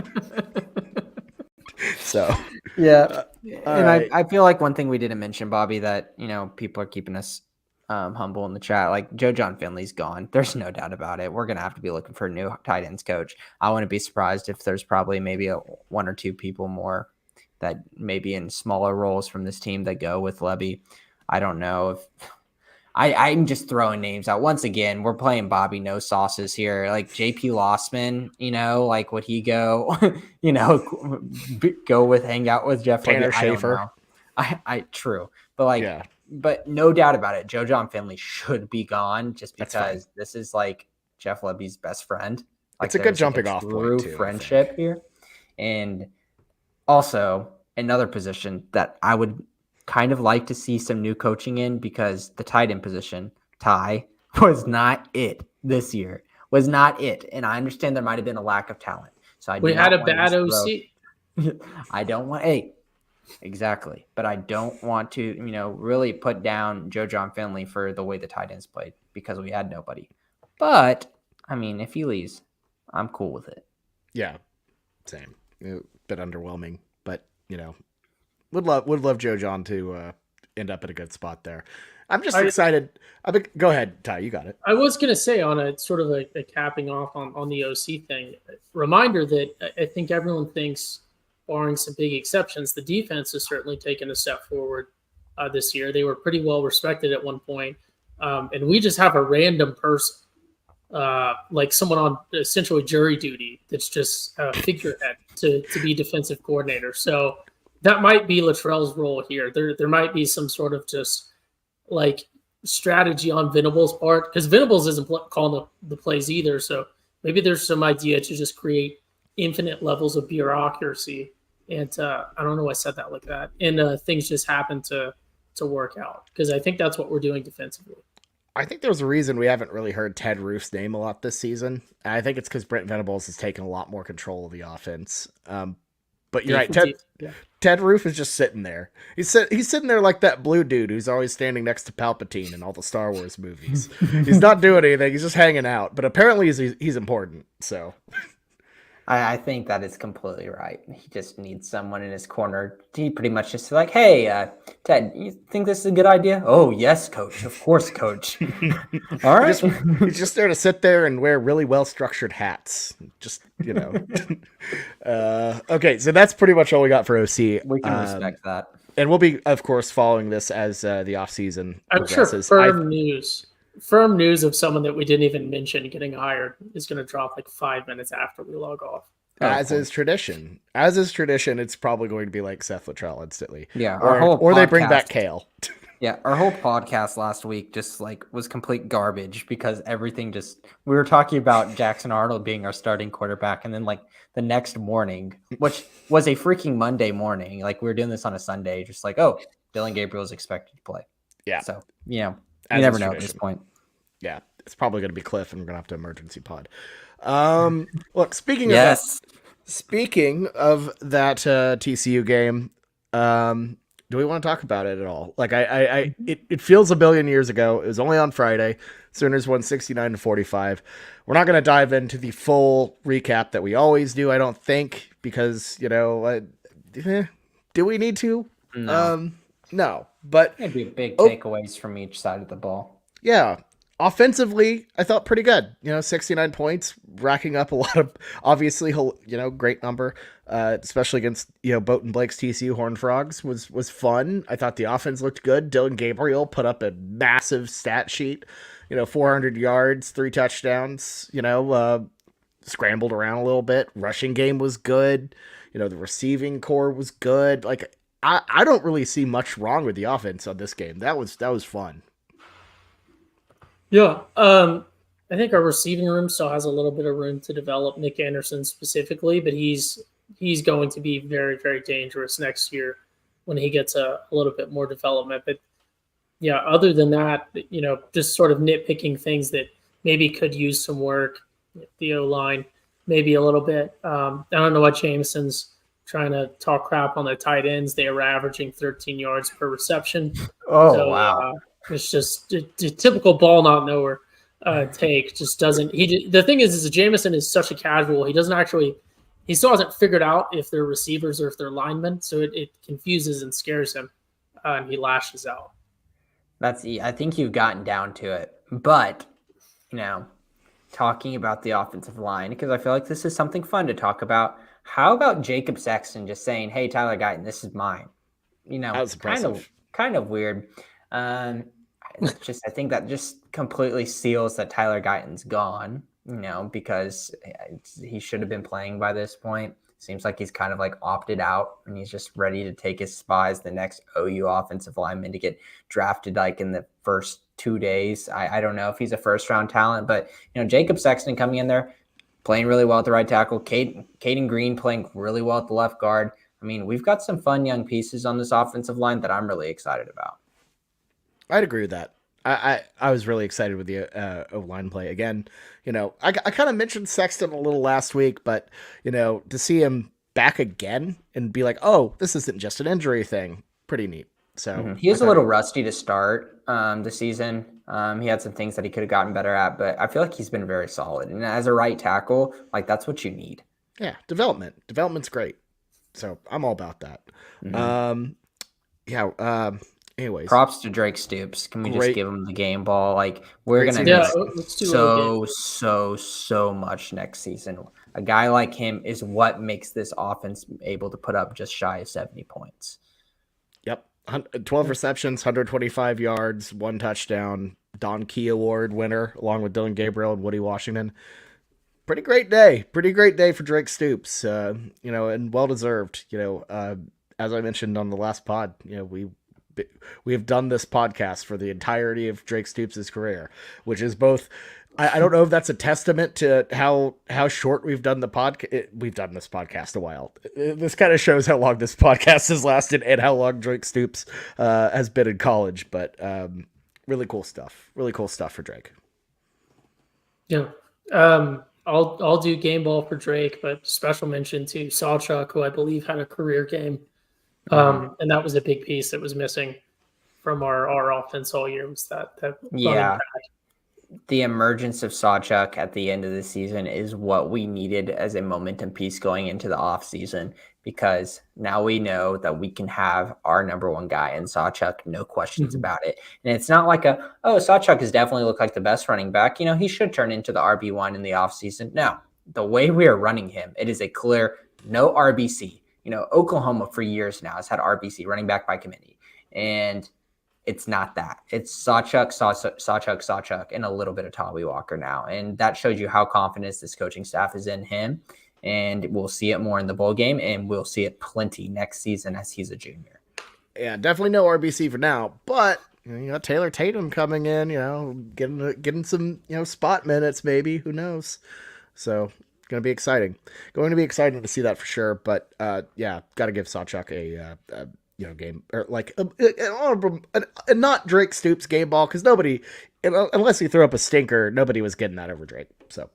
So yeah. And right. I feel like one thing we didn't mention, Bobby, that, people are keeping us humble in the chat. Like Joe John Finley's gone. There's no doubt about it. We're going to have to be looking for a new tight ends coach. I wouldn't be surprised if there's probably maybe one or two people more that maybe in smaller roles from this team that go with Lebby. I don't know if I'm just throwing names out. Once again, we're playing Bobby no sauces here. Like JP Lossman, like would he go, hang out with Jeff Tanner Lebby? Schaefer. I true. But but no doubt about it. Joe John Finley should be gone just because this is like Jeff Lebby's best friend. Like it's a good jumping off point too. Friendship here. And also another position that I would kind of like to see some new coaching in because the tight end position, Ty, was not it this year. Was not it. And I understand there might have been a lack of talent. So we had a bad OC. I don't want exactly. But I don't want to, really put down Joe John Finley for the way the tight ends played because we had nobody. But I mean, if he leaves, I'm cool with it. Yeah, same. A bit underwhelming, but would love Joe John to end up in a good spot there. I'm just I excited. Go ahead, Ty. You got it. I was going to say on a sort of a capping off on the OC thing, reminder that I think everyone thinks, barring some big exceptions, the defense has certainly taken a step forward this year. They were pretty well respected at one point, and we just have a random person, like someone on essentially jury duty, that's just a figurehead to be defensive coordinator. So that might be Latrell's role here. There might be some sort of just like strategy on Venable's part, because Venables isn't calling the plays either. So maybe there's some idea to just create infinite levels of bureaucracy. And I don't know why I said that like that. And things just happen to work out, because I think that's what we're doing defensively. I think there's a reason we haven't really heard Ted Roof's name a lot this season. And I think it's because Brent Venables has taken a lot more control of the offense. But you're right, Ted Roof is just sitting there. He's sitting there like that blue dude who's always standing next to Palpatine in all the Star Wars movies. He's not doing anything. He's just hanging out. But apparently he's important. So I think that is completely right. He just needs someone in his corner. He pretty much just like, hey, Ted, you think this is a good idea? Oh, yes, coach. Of course, coach. All right. He's just there to sit there and wear really well-structured hats. Just, okay, so that's pretty much all we got for OC. We can respect that. And we'll be, of course, following this as the offseason progresses. Sure, firm news of someone that we didn't even mention getting hired is going to drop like 5 minutes after we log off. As is tradition, it's probably going to be like Seth Luttrell instantly. Yeah, or they bring back Kale. Yeah, our whole podcast last week just like was complete garbage because everything we were talking about Jackson Arnold being our starting quarterback, and then like the next morning, which was a freaking Monday morning, like we were doing this on a Sunday, just like, oh, Dylan Gabriel is expected to play. Yeah. So, you never know at this point. Yeah, it's probably going to be Cliff, and we're going to have to emergency pod. Look, speaking of that TCU game, do we want to talk about it at all? Like, it feels a billion years ago. It was only on Friday. Sooners won 69-45. We're not going to dive into the full recap that we always do, I don't think, because do we need to? No, but it'd be big takeaways from each side of the ball. Yeah. Offensively, I thought pretty good. 69 points, racking up a lot of, obviously, great number, especially against, Boat Blake's TCU Horned Frogs was fun. I thought the offense looked good. Dylan Gabriel put up a massive stat sheet, 400 yards, 3 touchdowns, scrambled around a little bit. Rushing game was good. The receiving core was good. Like, I don't really see much wrong with the offense on this game. That was fun. Yeah, I think our receiving room still has a little bit of room to develop. Nick Anderson specifically, but he's going to be very, very dangerous next year when he gets a little bit more development. But yeah, other than that, just sort of nitpicking things that maybe could use some work. The O-line, maybe a little bit. I don't know what Jameson's trying to talk crap on the tight ends. They were averaging 13 yards per reception. Wow. It's just a typical ball not knower take. Just doesn't. The thing is Jameson is such a casual. He still hasn't figured out if they're receivers or if they're linemen. So it confuses and scares him, and he lashes out. I think you've gotten down to it. But talking about the offensive line, because I feel like this is something fun to talk about. How about Jacob Sexton just saying, "Hey, Tyler Guyton, this is mine"? That was impressive. Kind of weird. I think that just completely seals that Tyler Guyton's gone, because he should have been playing by this point. Seems like he's kind of like opted out and he's just ready to take his spot as the next OU offensive lineman to get drafted like in the first 2 days. I don't know if he's a first round talent, but Jacob Sexton coming in there, playing really well at the right tackle, Caden Green playing really well at the left guard. I mean, we've got some fun young pieces on this offensive line that I'm really excited about. I'd agree with that. I was really excited with the O-line play. Again, I kind of mentioned Sexton a little last week, but, to see him back again and be like, oh, this isn't just an injury thing, pretty neat. So he was a little rusty to start the season. He had some things that he could have gotten better at, but I feel like he's been very solid. And as a right tackle, like that's what you need. Yeah, development's great. So I'm all about that. Mhm. Yeah. Anyways, Props to Drake Stoops. Can we just great, give him the game ball? Like, we're great gonna season. Yeah, miss let's do a game. so much next season. A guy like him is what makes this offense able to put up just shy of 70 points. Yep. 12 receptions, 125 yards, 1 touchdown. Don Key Award winner, along with Dylan Gabriel and Woody Washington. Pretty great day. Pretty great day for Drake Stoops. And well deserved. As I mentioned on the last pod, we have done this podcast for the entirety of Drake Stoops' career, which is both. I don't know if that's a testament to how short we've done the podcast. We've done this podcast a while. This kind of shows how long this podcast has lasted and how long Drake Stoops has been in college. But really cool stuff. Really cool stuff for Drake. Yeah. I'll do game ball for Drake, but special mention to Sawchuk, who I believe had a career game. And that was a big piece that was missing from our offense all year, was that running Yeah. back. The emergence of Sawchuk at the end of the season is what we needed as a momentum piece going into the offseason, because now we know that we can have our number one guy in Sawchuk, no questions about it. And it's not like Sawchuk has definitely looked like the best running back. He should turn into the RB1 in the offseason. No, the way we are running him, it is a clear no RBC. Oklahoma for years now has had RBC, running back by committee. And it's not that. It's Sawchuk, and a little bit of Tommy Walker now. And that shows you how confident this coaching staff is in him. And we'll see it more in the bowl game, and we'll see it plenty next season as he's a junior. Yeah, definitely no RBC for now, but you got Taylor Tatum coming in, getting some, spot minutes maybe, who knows. So, going to be exciting. Going to be exciting to see that for sure, but yeah, got to give Sawchuk a game, or like an honorable, not Drake Stoops game ball, because nobody, unless you throw up a stinker, nobody was getting that over Drake. So,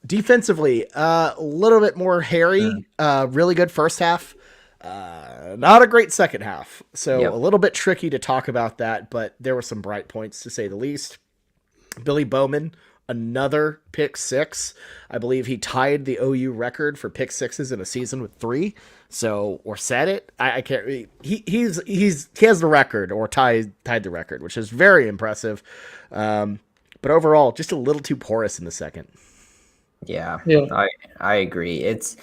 defensively, a little bit more hairy, really good first half. Not a great second half. So a little bit tricky to talk about that, but there were some bright points to say the least. Billy Bowman, another pick six. I believe he tied the OU record for pick sixes in a season with 3. So, or set it. I can't. He has the record, or tied the record, which is very impressive. But overall, just a little too porous in the second. Yeah. I agree. It's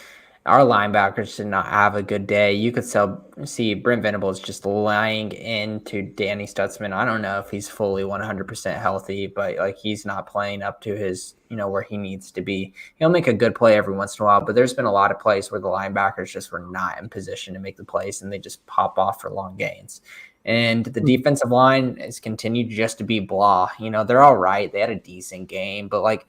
our linebackers did not have a good day. You could see Brent Venables just lying into Danny Stutzman. I don't know if he's fully 100% healthy, but he's not playing up to his, where he needs to be. He'll make a good play every once in a while, but there's been a lot of plays where the linebackers just were not in position to make the plays, and they just pop off for long gains. And the defensive line has continued just to be blah. They're all right. They had a decent game, but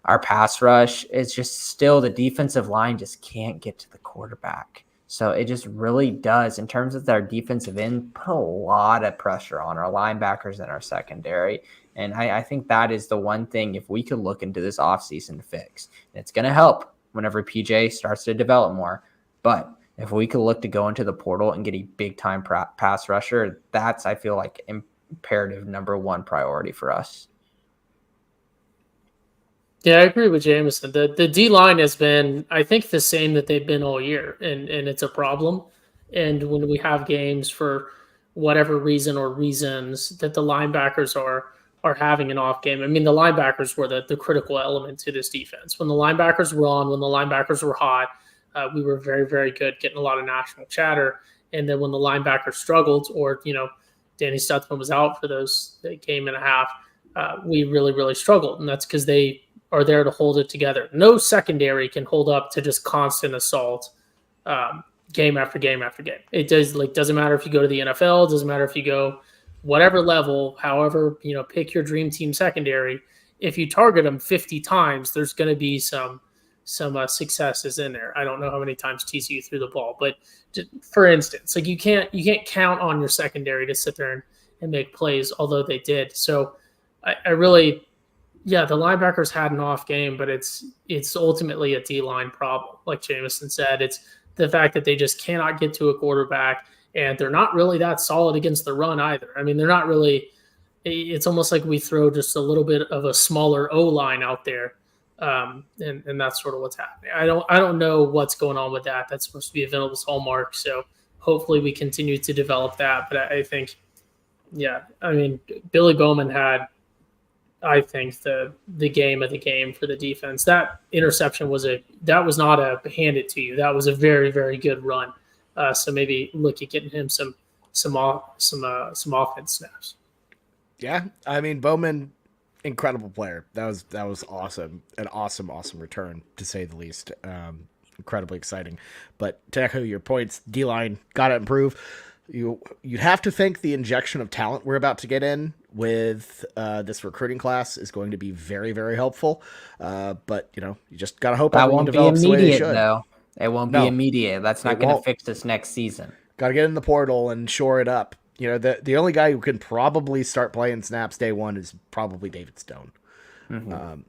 our pass rush is just still, the defensive line just can't get to the quarterback. So it just really does, in terms of their defensive end, put a lot of pressure on our linebackers and our secondary. And I think that is the one thing, if we could look into this offseason to fix. And it's going to help whenever PJ starts to develop more. But if we could look to go into the portal and get a big-time pass rusher, that's, I feel like, imperative number one priority for us. Yeah, I agree with Jameson. The D line has been, I think, the same that they've been all year, and it's a problem. And when we have games for whatever reason or reasons that the linebackers are having an off game, I mean, the linebackers were the critical element to this defense. When the linebackers were on, when the linebackers were hot, we were very, very good, getting a lot of national chatter. And then when the linebackers struggled, or Danny Stutzman was out for those game and a half, we really, really struggled, and that's because they are there to hold it together. No secondary can hold up to just constant assault, game after game after game. It doesn't matter if you go to the NFL, doesn't matter if you go whatever level, however, pick your dream team secondary. If you target them 50 times, there's going to be some successes in there. I don't know how many times TCU threw the ball, but for instance, you can't count on your secondary to sit there and make plays, although they did. So I really. Yeah, the linebackers had an off game, but it's ultimately a D-line problem. Like Jameson said, it's the fact that they just cannot get to a quarterback, and they're not really that solid against the run either. I mean, they're not really – it's almost like we throw just a little bit of a smaller O-line out there And that's sort of what's happening. I don't know what's going on with that. That's supposed to be a Venables hallmark. So hopefully we continue to develop that. But I think, yeah, I mean, Billy Bowman had, I think, the game of the game for the defense. That interception was not a hand it to you. That was a very, very good run. So maybe look at getting him some offense snaps. Yeah, I mean Bowman, incredible player. That was awesome. An awesome return to say the least. Incredibly exciting. But to echo your points, D-line got to improve. You'd have to think the injection of talent we're about to get in with this recruiting class is going to be very, very helpful. But you just got to hope that everyone won't be develops the way they immediate should. though. It won't be immediate. That's not going to fix this next season. Got to get in the portal and shore it up. The only guy who can probably start playing snaps day one is probably David Stone.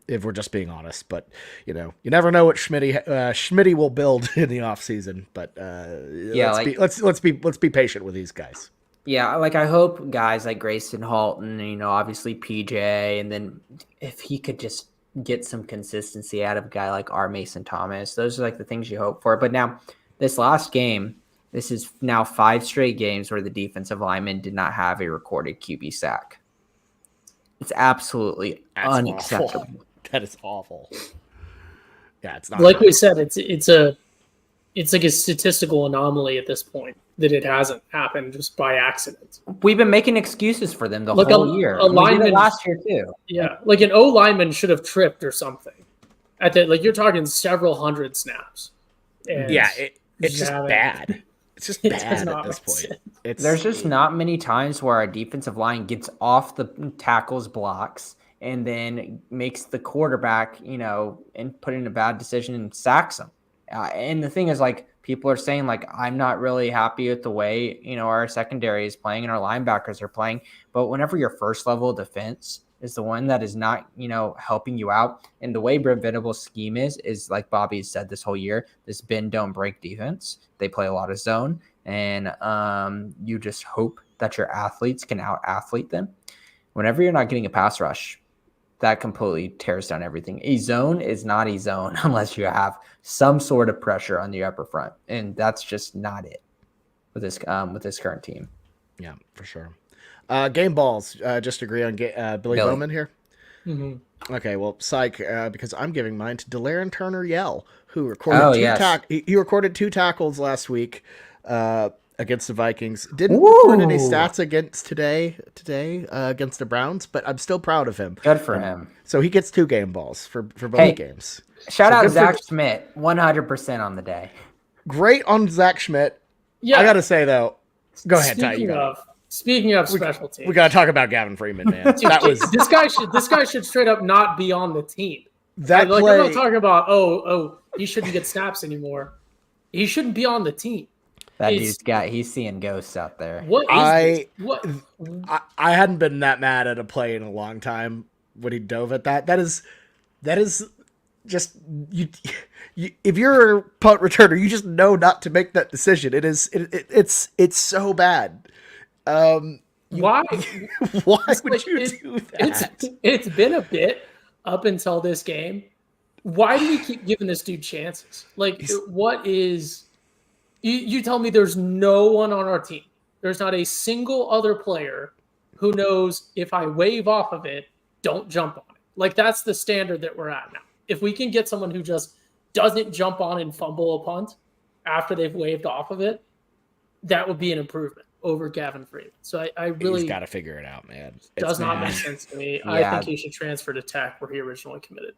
If we're just being honest, but you never know what Schmitty will build in the offseason. But let's be patient with these guys. Yeah, I hope guys like Grayson Halton, obviously PJ, and then if he could just get some consistency out of a guy like R. Mason Thomas, those are the things you hope for. But now this last game, this is now 5 straight games where the defensive lineman did not have a recorded QB sack. It's absolutely unacceptable. Awful. That is awful. Yeah, it's not. Like we said, it's like a statistical anomaly at this point that it hasn't happened just by accident. We've been making excuses for them the whole year. We did it last year too. Yeah, like an O lineman should have tripped or something. You're talking several hundred snaps. And it's just bad. It's just bad at this point. There's just not many times where our defensive line gets off the tackles blocks and then makes the quarterback, and put in a bad decision and sacks him. And the thing is, people are saying, I'm not really happy with the way, our secondary is playing and our linebackers are playing. But whenever your first level of defense is the one that is not, helping you out, and the way Brent Venables' scheme is like Bobby said this whole year, this bend don't break defense. They play a lot of zone, and you just hope that your athletes can out-athlete them. Whenever you're not getting a pass rush, that completely tears down everything. A zone is not a zone unless you have some sort of pressure on the upper front, and that's just not it with this current team. Yeah, for sure. Game balls. Just agree on Billy Bowman here. Mm-hmm. Okay, well, psych, because I'm giving mine to Delaren Turner-Yell, who recorded he recorded 2 tackles last week against the Vikings. Didn't record any stats against today against the Browns, but I'm still proud of him. Good for him. So he gets 2 game balls for both games. Shout out Zach Schmidt, 100% on the day. Great on Zach Schmidt. Yeah, I got to say though. Go ahead, Ty. Speaking of special teams, we got to talk about Gavin Freeman, man. This guy should straight up not be on the team. I'm not talking about he shouldn't get snaps anymore. He shouldn't be on the team. He's seeing ghosts out there. I hadn't been that mad at a play in a long time when he dove at that. That is just you. If you're a punt returner, you just know not to make that decision. It's so bad. Why would you do that? It's been a bit up until this game. Why do we keep giving this dude chances? What is? You tell me there's no one on our team. There's not a single other player who knows if I wave off of it, don't jump on it. That's the standard that we're at now. If we can get someone who just doesn't jump on and fumble a punt after they've waved off of it, that would be an improvement over Gavin Freeman. So I really... He's got to figure it out, man. Does not make sense to me. Yeah. I think he should transfer to Tech where he originally committed.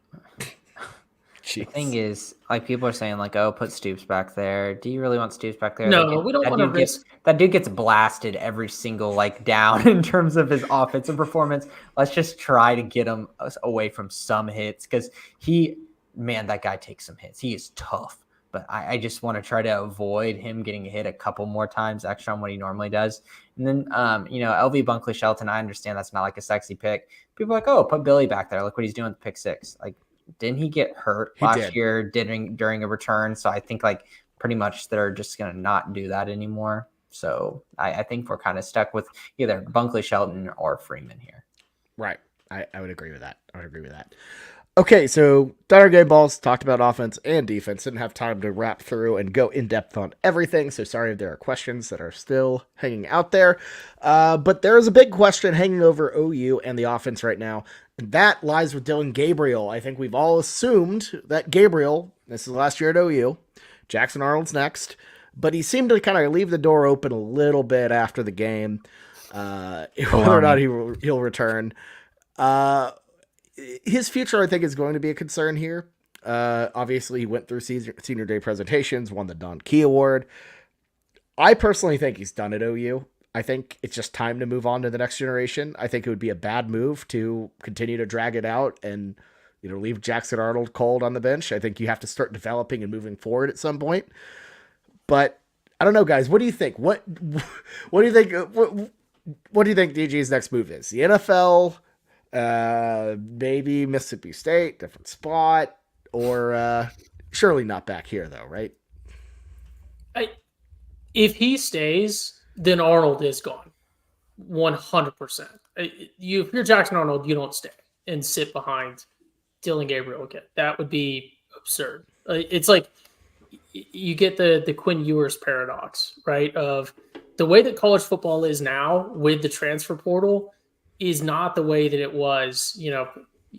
The thing is, people are saying, put Stoops back there. Do you really want Stoops back there? No, we don't want to risk... That dude gets blasted every single, down in terms of his offensive performance. Let's just try to get him away from some hits because that guy takes some hits. He is tough. But I just want to try to avoid him getting hit a couple more times extra on what he normally does. And then, LV Bunkley Shelton, I understand that's not a sexy pick. People are put Billy back there. Look what he's doing with the pick 6. Didn't he get hurt last year during a return? So I think pretty much they're just going to not do that anymore. So I think we're kind of stuck with either Bunkley Shelton or Freeman here. Right. I would agree with that. Okay, so Diner Game Balls talked about offense and defense. Didn't have time to wrap through and go in depth on everything. So sorry if there are questions that are still hanging out there. But there is a big question hanging over OU and the offense right now, and that lies with Dylan Gabriel. I think we've all assumed that Gabriel, this is last year at OU, Jackson Arnold's next, but he seemed to kind of leave the door open a little bit after the game, whether or not he'll return. His future, I think, is going to be a concern here. Obviously, he went through senior day presentations, won the Don Key Award. I personally think he's done at OU. I think it's just time to move on to the next generation. I think it would be a bad move to continue to drag it out and leave Jackson Arnold cold on the bench. I think you have to start developing and moving forward at some point. But I don't know, guys. What do you think? What do you think? What do you think DG's next move is? The NFL? Maybe Mississippi State, different spot, or surely not back here though, right? If he stays, then Arnold is gone, 100%. If you're Jackson Arnold, you don't stay and sit behind Dylan Gabriel again. That would be absurd. It's like you get the Quinn Ewers paradox, right? Of the way that college football is now with the transfer portal is not the way that it was.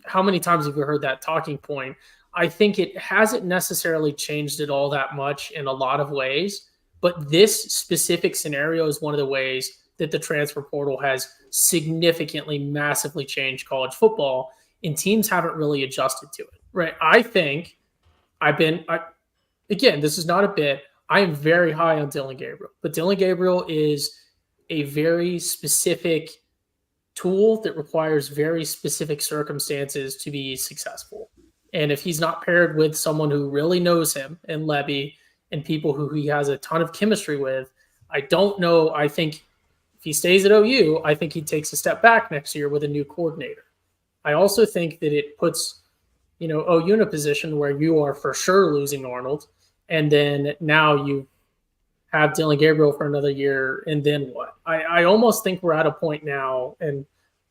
How many times have you heard that talking point? I think it hasn't necessarily changed it all that much in a lot of ways, but this specific scenario is one of the ways that the transfer portal has significantly, massively changed college football, and teams haven't really adjusted to it, right? I think again, this is not a bit. I am very high on Dylan Gabriel, but Dylan Gabriel is a very specific tool that requires very specific circumstances to be successful. And if he's not paired with someone who really knows him and Lebby and people who he has a ton of chemistry with, I don't know. I think if he stays at OU, I think he takes a step back next year with a new coordinator. I also think that it puts, OU in a position where you are for sure losing Arnold. And then now you have Dylan Gabriel for another year, and then what? I almost think we're at a point now, and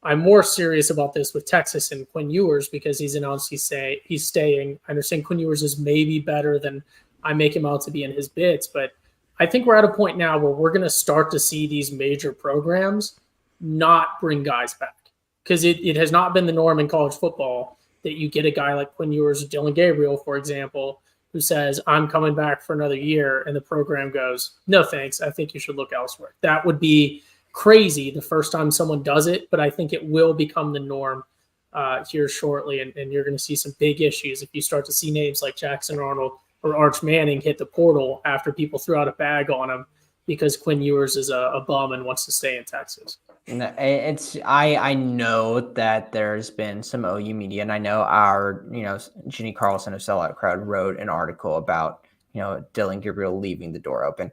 I'm more serious about this with Texas and Quinn Ewers because he's announced he's staying. I understand Quinn Ewers is maybe better than I make him out to be in his bits, but I think we're at a point now where we're going to start to see these major programs not bring guys back because it has not been the norm in college football that you get a guy like Quinn Ewers or Dylan Gabriel, for example, who says, I'm coming back for another year, and the program goes, no, thanks. I think you should look elsewhere. That would be crazy the first time someone does it, but I think it will become the norm here shortly, and you're going to see some big issues if you start to see names like Jackson Arnold or Arch Manning hit the portal after people threw out a bag on him because Quinn Ewers is a bum and wants to stay in Texas. I know that there's been some OU media, and I know our Jenny Carlson of Sellout Crowd wrote an article about Dylan Gabriel leaving the door open.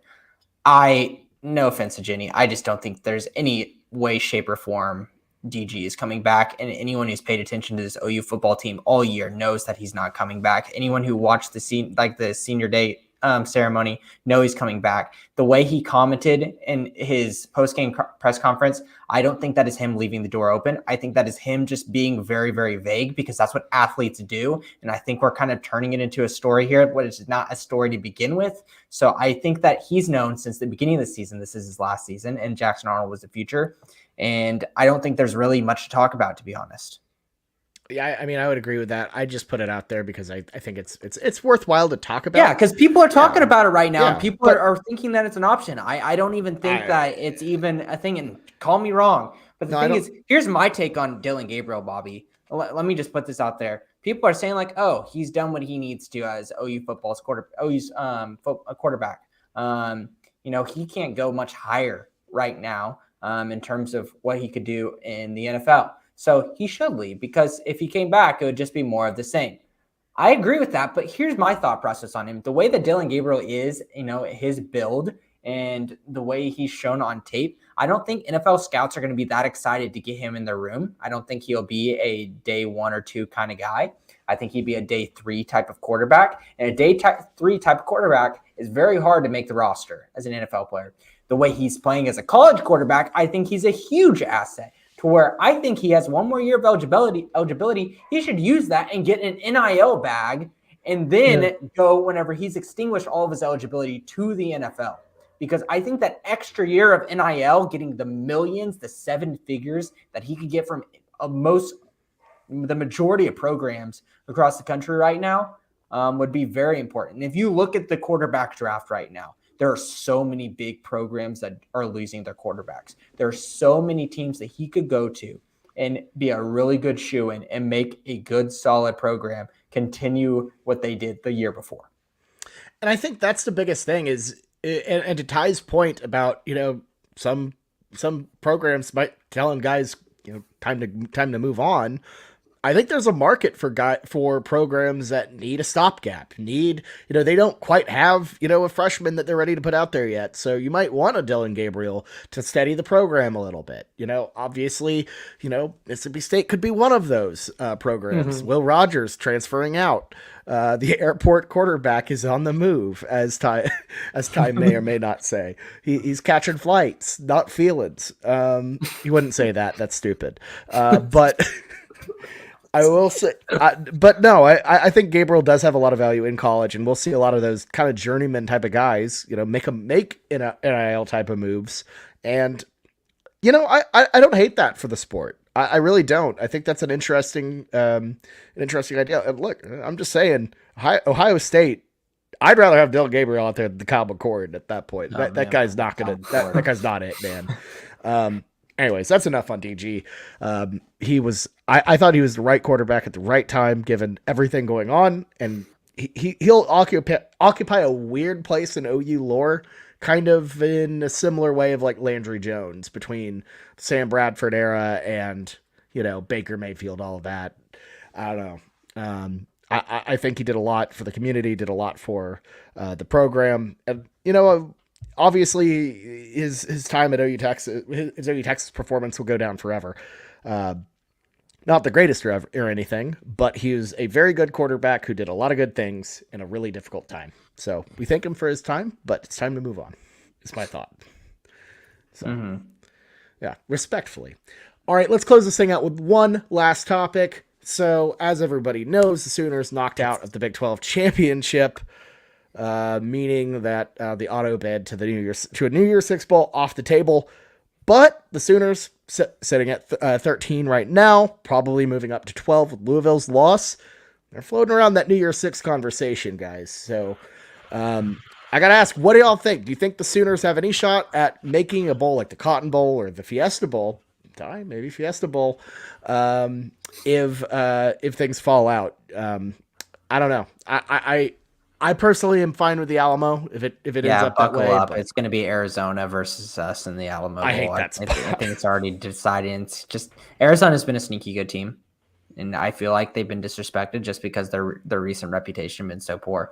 No offense to Jenny, I just don't think there's any way, shape, or form DG is coming back, and anyone who's paid attention to this OU football team all year knows that he's not coming back. Anyone who watched the senior day ceremony know he's coming back. The way he commented in his post-game press conference, I don't think that is him leaving the door open. I think that is him just being very, very vague because that's what athletes do. And I think we're kind of turning it into a story here, but it's not a story to begin with. So I think that he's known since the beginning of the season, this is his last season, and Jackson Arnold was the future. And I don't think there's really much to talk about, to be honest. Yeah, I mean, I would agree with that. I just put it out there because I think it's worthwhile to talk about. Yeah, because people are talking about it right now. Yeah, and people are thinking that it's an option. I don't even think that it's even a thing. And call me wrong, but the thing is, here's my take on Dylan Gabriel, Bobby. Let me just put this out there. People are saying like, oh, he's done what he needs to as OU's quarterback. He can't go much higher right now in terms of what he could do in the NFL. So he should leave because if he came back, it would just be more of the same. I agree with that, but here's my thought process on him. The way that Dylan Gabriel is, his build and the way he's shown on tape, I don't think NFL scouts are going to be that excited to get him in their room. I don't think he'll be a day 1 or 2 kind of guy. I think he'd be a day 3 type of quarterback. And a day 3 type of quarterback is very hard to make the roster as an NFL player. The way he's playing as a college quarterback, I think he's a huge asset to where I think he has one more year of eligibility. He should use that and get an NIL bag and then go whenever he's extinguished all of his eligibility to the NFL. Because I think that extra year of NIL, getting the millions, the 7 figures that he could get from the majority of programs across the country right now would be very important. And if you look at the quarterback draft right now, there are so many big programs that are losing their quarterbacks. There are so many teams that he could go to and be a really good shoe-in and make a good, solid program continue what they did the year before. And I think that's the biggest thing is, and to Ty's point about, some programs might telling guys, time to move on. I think there's a market for programs that need a stopgap, they don't quite have, a freshman that they're ready to put out there yet. So you might want a Dylan Gabriel to steady the program a little bit. Obviously, Mississippi State could be one of those programs. Mm-hmm. Will Rogers transferring out. The airport quarterback is on the move, as Ty may or may not say. He's catching flights, not feelings. He wouldn't say that. That's stupid. But I will say, I think Gabriel does have a lot of value in college, and we'll see a lot of those kind of journeyman type of guys, make NIL type of moves. And, I don't hate that for the sport. I really don't. I think that's an interesting idea. And look, I'm just saying, Ohio State, I'd rather have Dylan Gabriel out there than the Kyle McCord at that point. That guy's not gonna. That guy's not it, man. Anyways, that's enough on DG. I thought he was the right quarterback at the right time, given everything going on, and he'll occupy a weird place in OU lore, kind of in a similar way of like Landry Jones between Sam Bradford era and, Baker Mayfield, all of that. I don't know. I think he did a lot for the community, did a lot for the program. And, obviously his time at OU Texas, his OU Texas performance will go down forever. Not the greatest or anything, but he was a very good quarterback who did a lot of good things in a really difficult time. So we thank him for his time, but it's time to move on. It's my thought. So, yeah, respectfully. All right, let's close this thing out with one last topic. So, as everybody knows, the Sooners knocked out of the Big 12 championship, meaning that the auto bid to a New Year's Six Bowl off the table. But the Sooners sitting at 13 right now, probably moving up to 12 with Louisville's loss. They're floating around that New Year's Six conversation, guys. So, I got to ask, what do y'all think? Do you think the Sooners have any shot at making a bowl like the Cotton Bowl or the Fiesta Bowl? Maybe Fiesta Bowl. If things fall out, I don't know. I personally am fine with the Alamo if it ends up that way. Up. It's going to be Arizona versus us in the Alamo Bowl. I hate that spot. I think it's already decided. It's just Arizona's been a sneaky good team, and I feel like they've been disrespected just because their recent reputation has been so poor.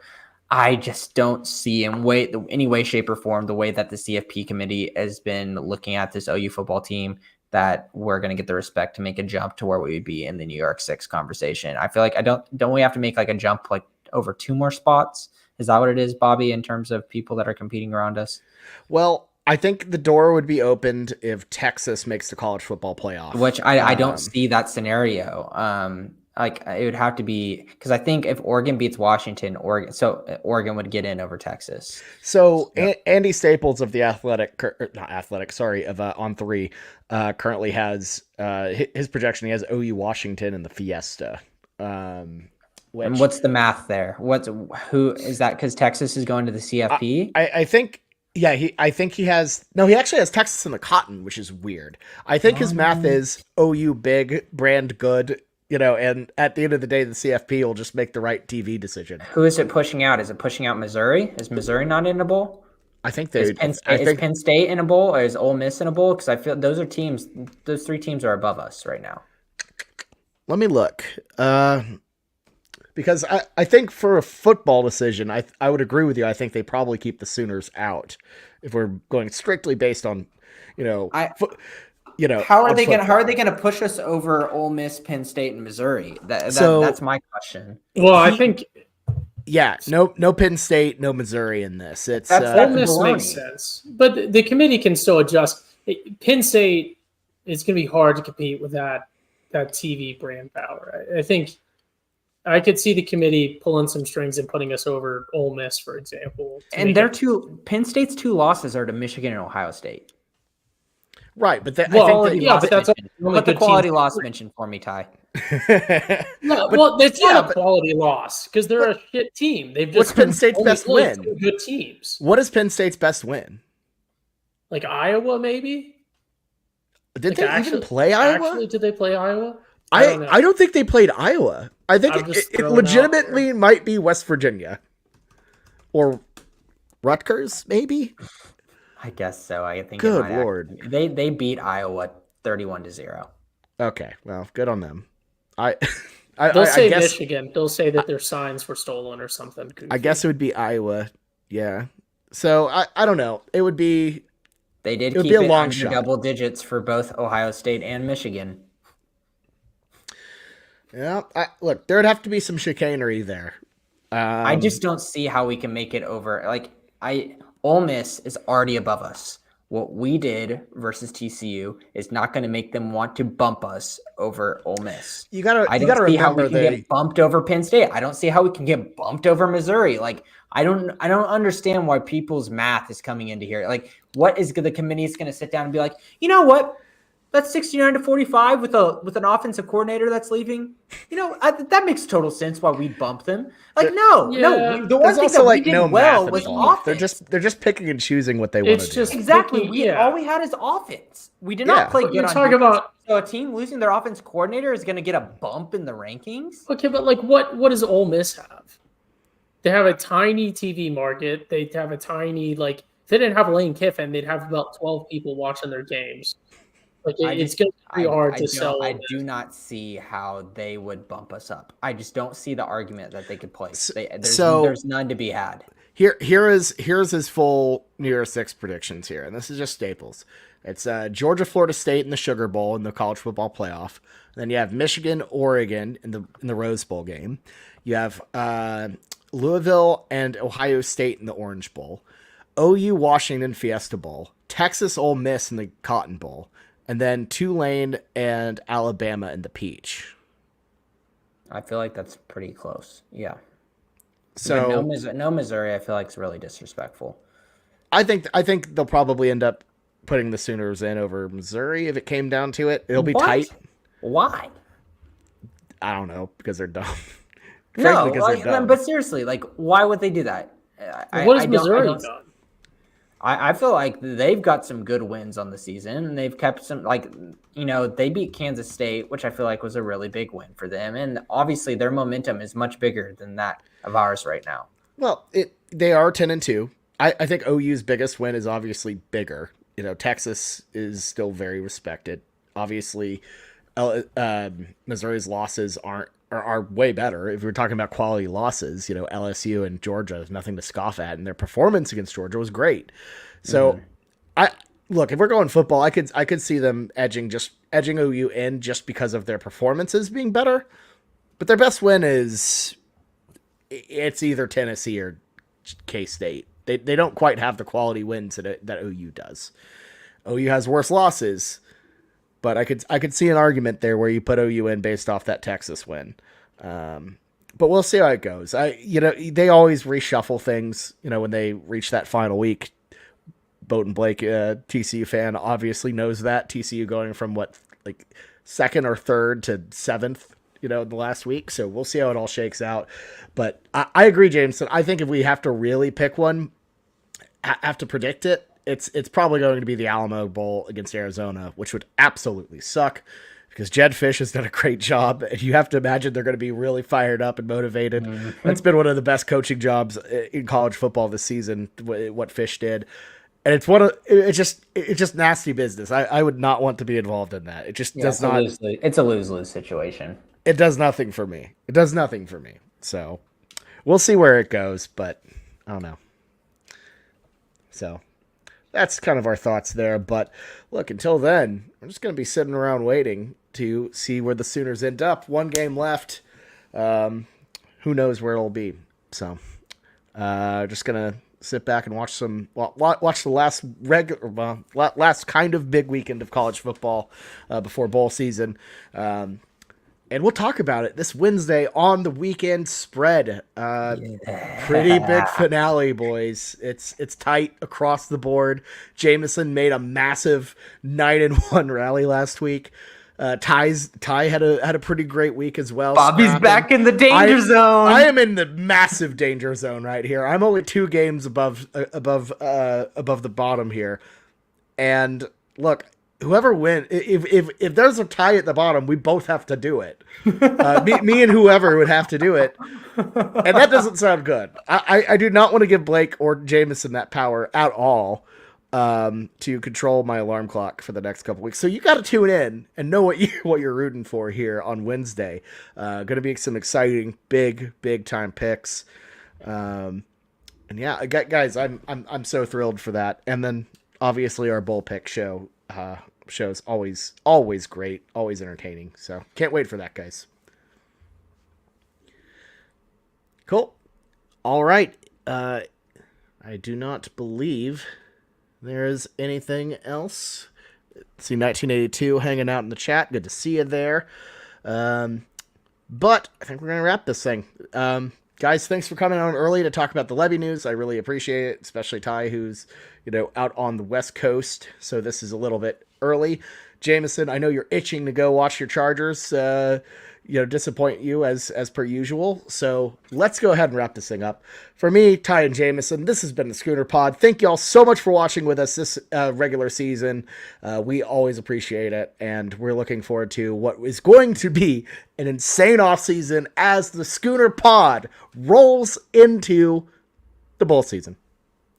I just don't see in any way, shape, or form the way that the CFP committee has been looking at this OU football team that we're going to get the respect to make a jump to where we would be in the New York Six conversation. I feel like don't we have to make like a jump like over 2 more spots? Is that what it is, Bobby, in terms of people that are competing around us? Well, I think the door would be opened if Texas makes the college football playoff. Which I don't see that scenario. Like it would have to be, because I think if Oregon beats Washington, Oregon would get in over Texas. So Andy Staples of the On Three, currently has his projection. He has OU Washington in the Fiesta. And what's the math there? Who is that? Because Texas is going to the CFP. I think. Yeah, he actually has Texas in the Cotton, which is weird. I think his math is OU big, brand good. And at the end of the day, the CFP will just make the right TV decision. Who is it pushing out? Is it pushing out Missouri? Is Missouri not in a bowl? I think is Penn State in a bowl, or is Ole Miss in a bowl? Because I feel those 3 teams are above us right now. Let me look. Because I think for a football decision, I would agree with you. I think they probably keep the Sooners out if we're going strictly based on, how are they going to push us over Ole Miss, Penn State, and Missouri? That's my question. Well, I think no Penn State, no Missouri in this. Ole Miss makes sense, but the committee can still adjust. Penn State it's going to be hard to compete with that TV brand power. I think I could see the committee pulling some strings and putting us over Ole Miss, for example. And Penn State's 2 losses are to Michigan and Ohio State. Right, but but that's put the quality loss mention for me, Ty. That's not a quality loss because they're a shit team. They've just what's Penn State's best win? Good teams. What is Penn State's best win? Like Iowa, maybe. Did they even play Iowa? Actually, did they play Iowa? I don't think they played Iowa. I think it legitimately might be West Virginia or Rutgers, maybe. I guess so. I think. Good Lord, they beat Iowa 31-0. Okay, well, good on them. They'll say Michigan. They'll say that their signs were stolen or something. Goofy. I guess it would be Iowa. Yeah. So I don't know. It would be. They did keep it under double digits for both Ohio State and Michigan. Yeah. Look, there'd have to be some chicanery there. I just don't see how we can make it over. Ole Miss is already above us. What we did versus TCU is not going to make them want to bump us over Ole Miss. You gotta see how we can get bumped over Penn State. I don't see how we can get bumped over Missouri. I don't understand why people's math is coming into here. What is the committee is going to sit down and be like, you know what? That's 69-45 with an offensive coordinator that's leaving. That makes total sense why we bump them. No. The one thing that we did well was offense. They're just picking and choosing what they want to do. Exactly. All we had is offense. We did not play good on defense. So a team losing their offense coordinator is going to get a bump in the rankings. Okay, but what does Ole Miss have? They have a tiny TV market. They have a tiny if they didn't have Lane Kiffin, they'd have about 12 people watching their games. It's going to be hard to sell. I do not see how they would bump us up. I just don't see the argument that they could place. There's none to be had. Here's his full New Year's Six predictions here, and this is just staples. It's Georgia, Florida State in the Sugar Bowl in the college football playoff. Then you have Michigan, Oregon in the Rose Bowl game. You have Louisville and Ohio State in the Orange Bowl. OU, Washington Fiesta Bowl. Texas, Ole Miss in the Cotton Bowl. And then Tulane and Alabama in the Peach. I feel like that's pretty close. Yeah. So no Missouri, I feel like is really disrespectful. I think they'll probably end up putting the Sooners in over Missouri if it came down to it. It'll be tight. Why? I don't know, because they're dumb. Frankly, because they're dumb. But seriously, why would they do that? What has Missouri done? I feel like they've got some good wins on the season, and they've kept some, they beat Kansas State, which I feel like was a really big win for them. And obviously their momentum is much bigger than that of ours right now. Well, they are 10-2. I think OU's biggest win is obviously bigger. Texas is still very respected. Obviously, Missouri's losses are way better. If we're talking about quality losses, LSU and Georgia is nothing to scoff at, and their performance against Georgia was great. So, look, if we're going football, I could see them edging OU in just because of their performances being better. But their best win it's either Tennessee or K-State. They don't quite have the quality wins that OU does. OU has worse losses. But I could see an argument there where you put OU in based off that Texas win. But we'll see how it goes. They always reshuffle things, when they reach that final week. Bowden Blake, TCU fan, obviously knows that. TCU going from second or third to seventh, in the last week. So we'll see how it all shakes out. But I agree, Jameson. I think if we have to really pick one, have to predict it, it's probably going to be the Alamo Bowl against Arizona, which would absolutely suck because Jed Fish has done a great job. And you have to imagine they're going to be really fired up and motivated. Mm-hmm. That's been one of the best coaching jobs in college football this season, what Fish did. And it's just nasty business. I would not want to be involved in that. It just does not. It's a lose-lose situation. It does nothing for me. So we'll see where it goes, but I don't know. So that's kind of our thoughts there. But look, until then, we're just going to be sitting around waiting to see where the Sooners end up. One game left. Who knows where it'll be. So just going to sit back and watch watch the last kind of big weekend of college football before bowl season. And we'll talk about it this Wednesday on the weekend spread. Pretty big finale, boys. It's tight across the board. Jameson made a massive 9-1 rally last week. Ty had a pretty great week as well. Bobby's back in the danger zone. I am in the massive danger zone right here. I'm only 2 games above the bottom here. And look, whoever wins, if there's a tie at the bottom, we both have to do it. Me and whoever would have to do it, and that doesn't sound good. I do not want to give Blake or Jameson that power at all to control my alarm clock for the next couple weeks. So you got to tune in and know what you're rooting for here on Wednesday. Going to be some exciting, big time picks. And yeah, guys, I'm so thrilled for that. And then obviously our bowl pick show's always great, always entertaining. So can't wait for that, guys. Cool. All right. I do not believe there is anything else. See 1982 hanging out in the chat. Good to see you there. But I think we're going to wrap this thing. Guys, thanks for coming on early to talk about the Lebby news. I really appreciate it, especially Ty, who's out on the West Coast. So this is a little bit early. Jameson, I know you're itching to go watch your Chargers, disappoint you as per usual. So let's go ahead and wrap this thing up. For me, Ty and Jameson, this has been the Schooner Pod. Thank you all so much for watching with us this regular season. We always appreciate it, and we're looking forward to what is going to be an insane offseason as the Schooner Pod rolls into the bowl season.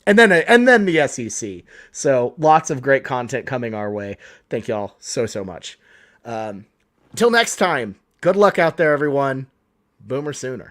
And then the SEC. So lots of great content coming our way. Thank you all so much. Until next time, good luck out there, everyone. Boomer Sooner.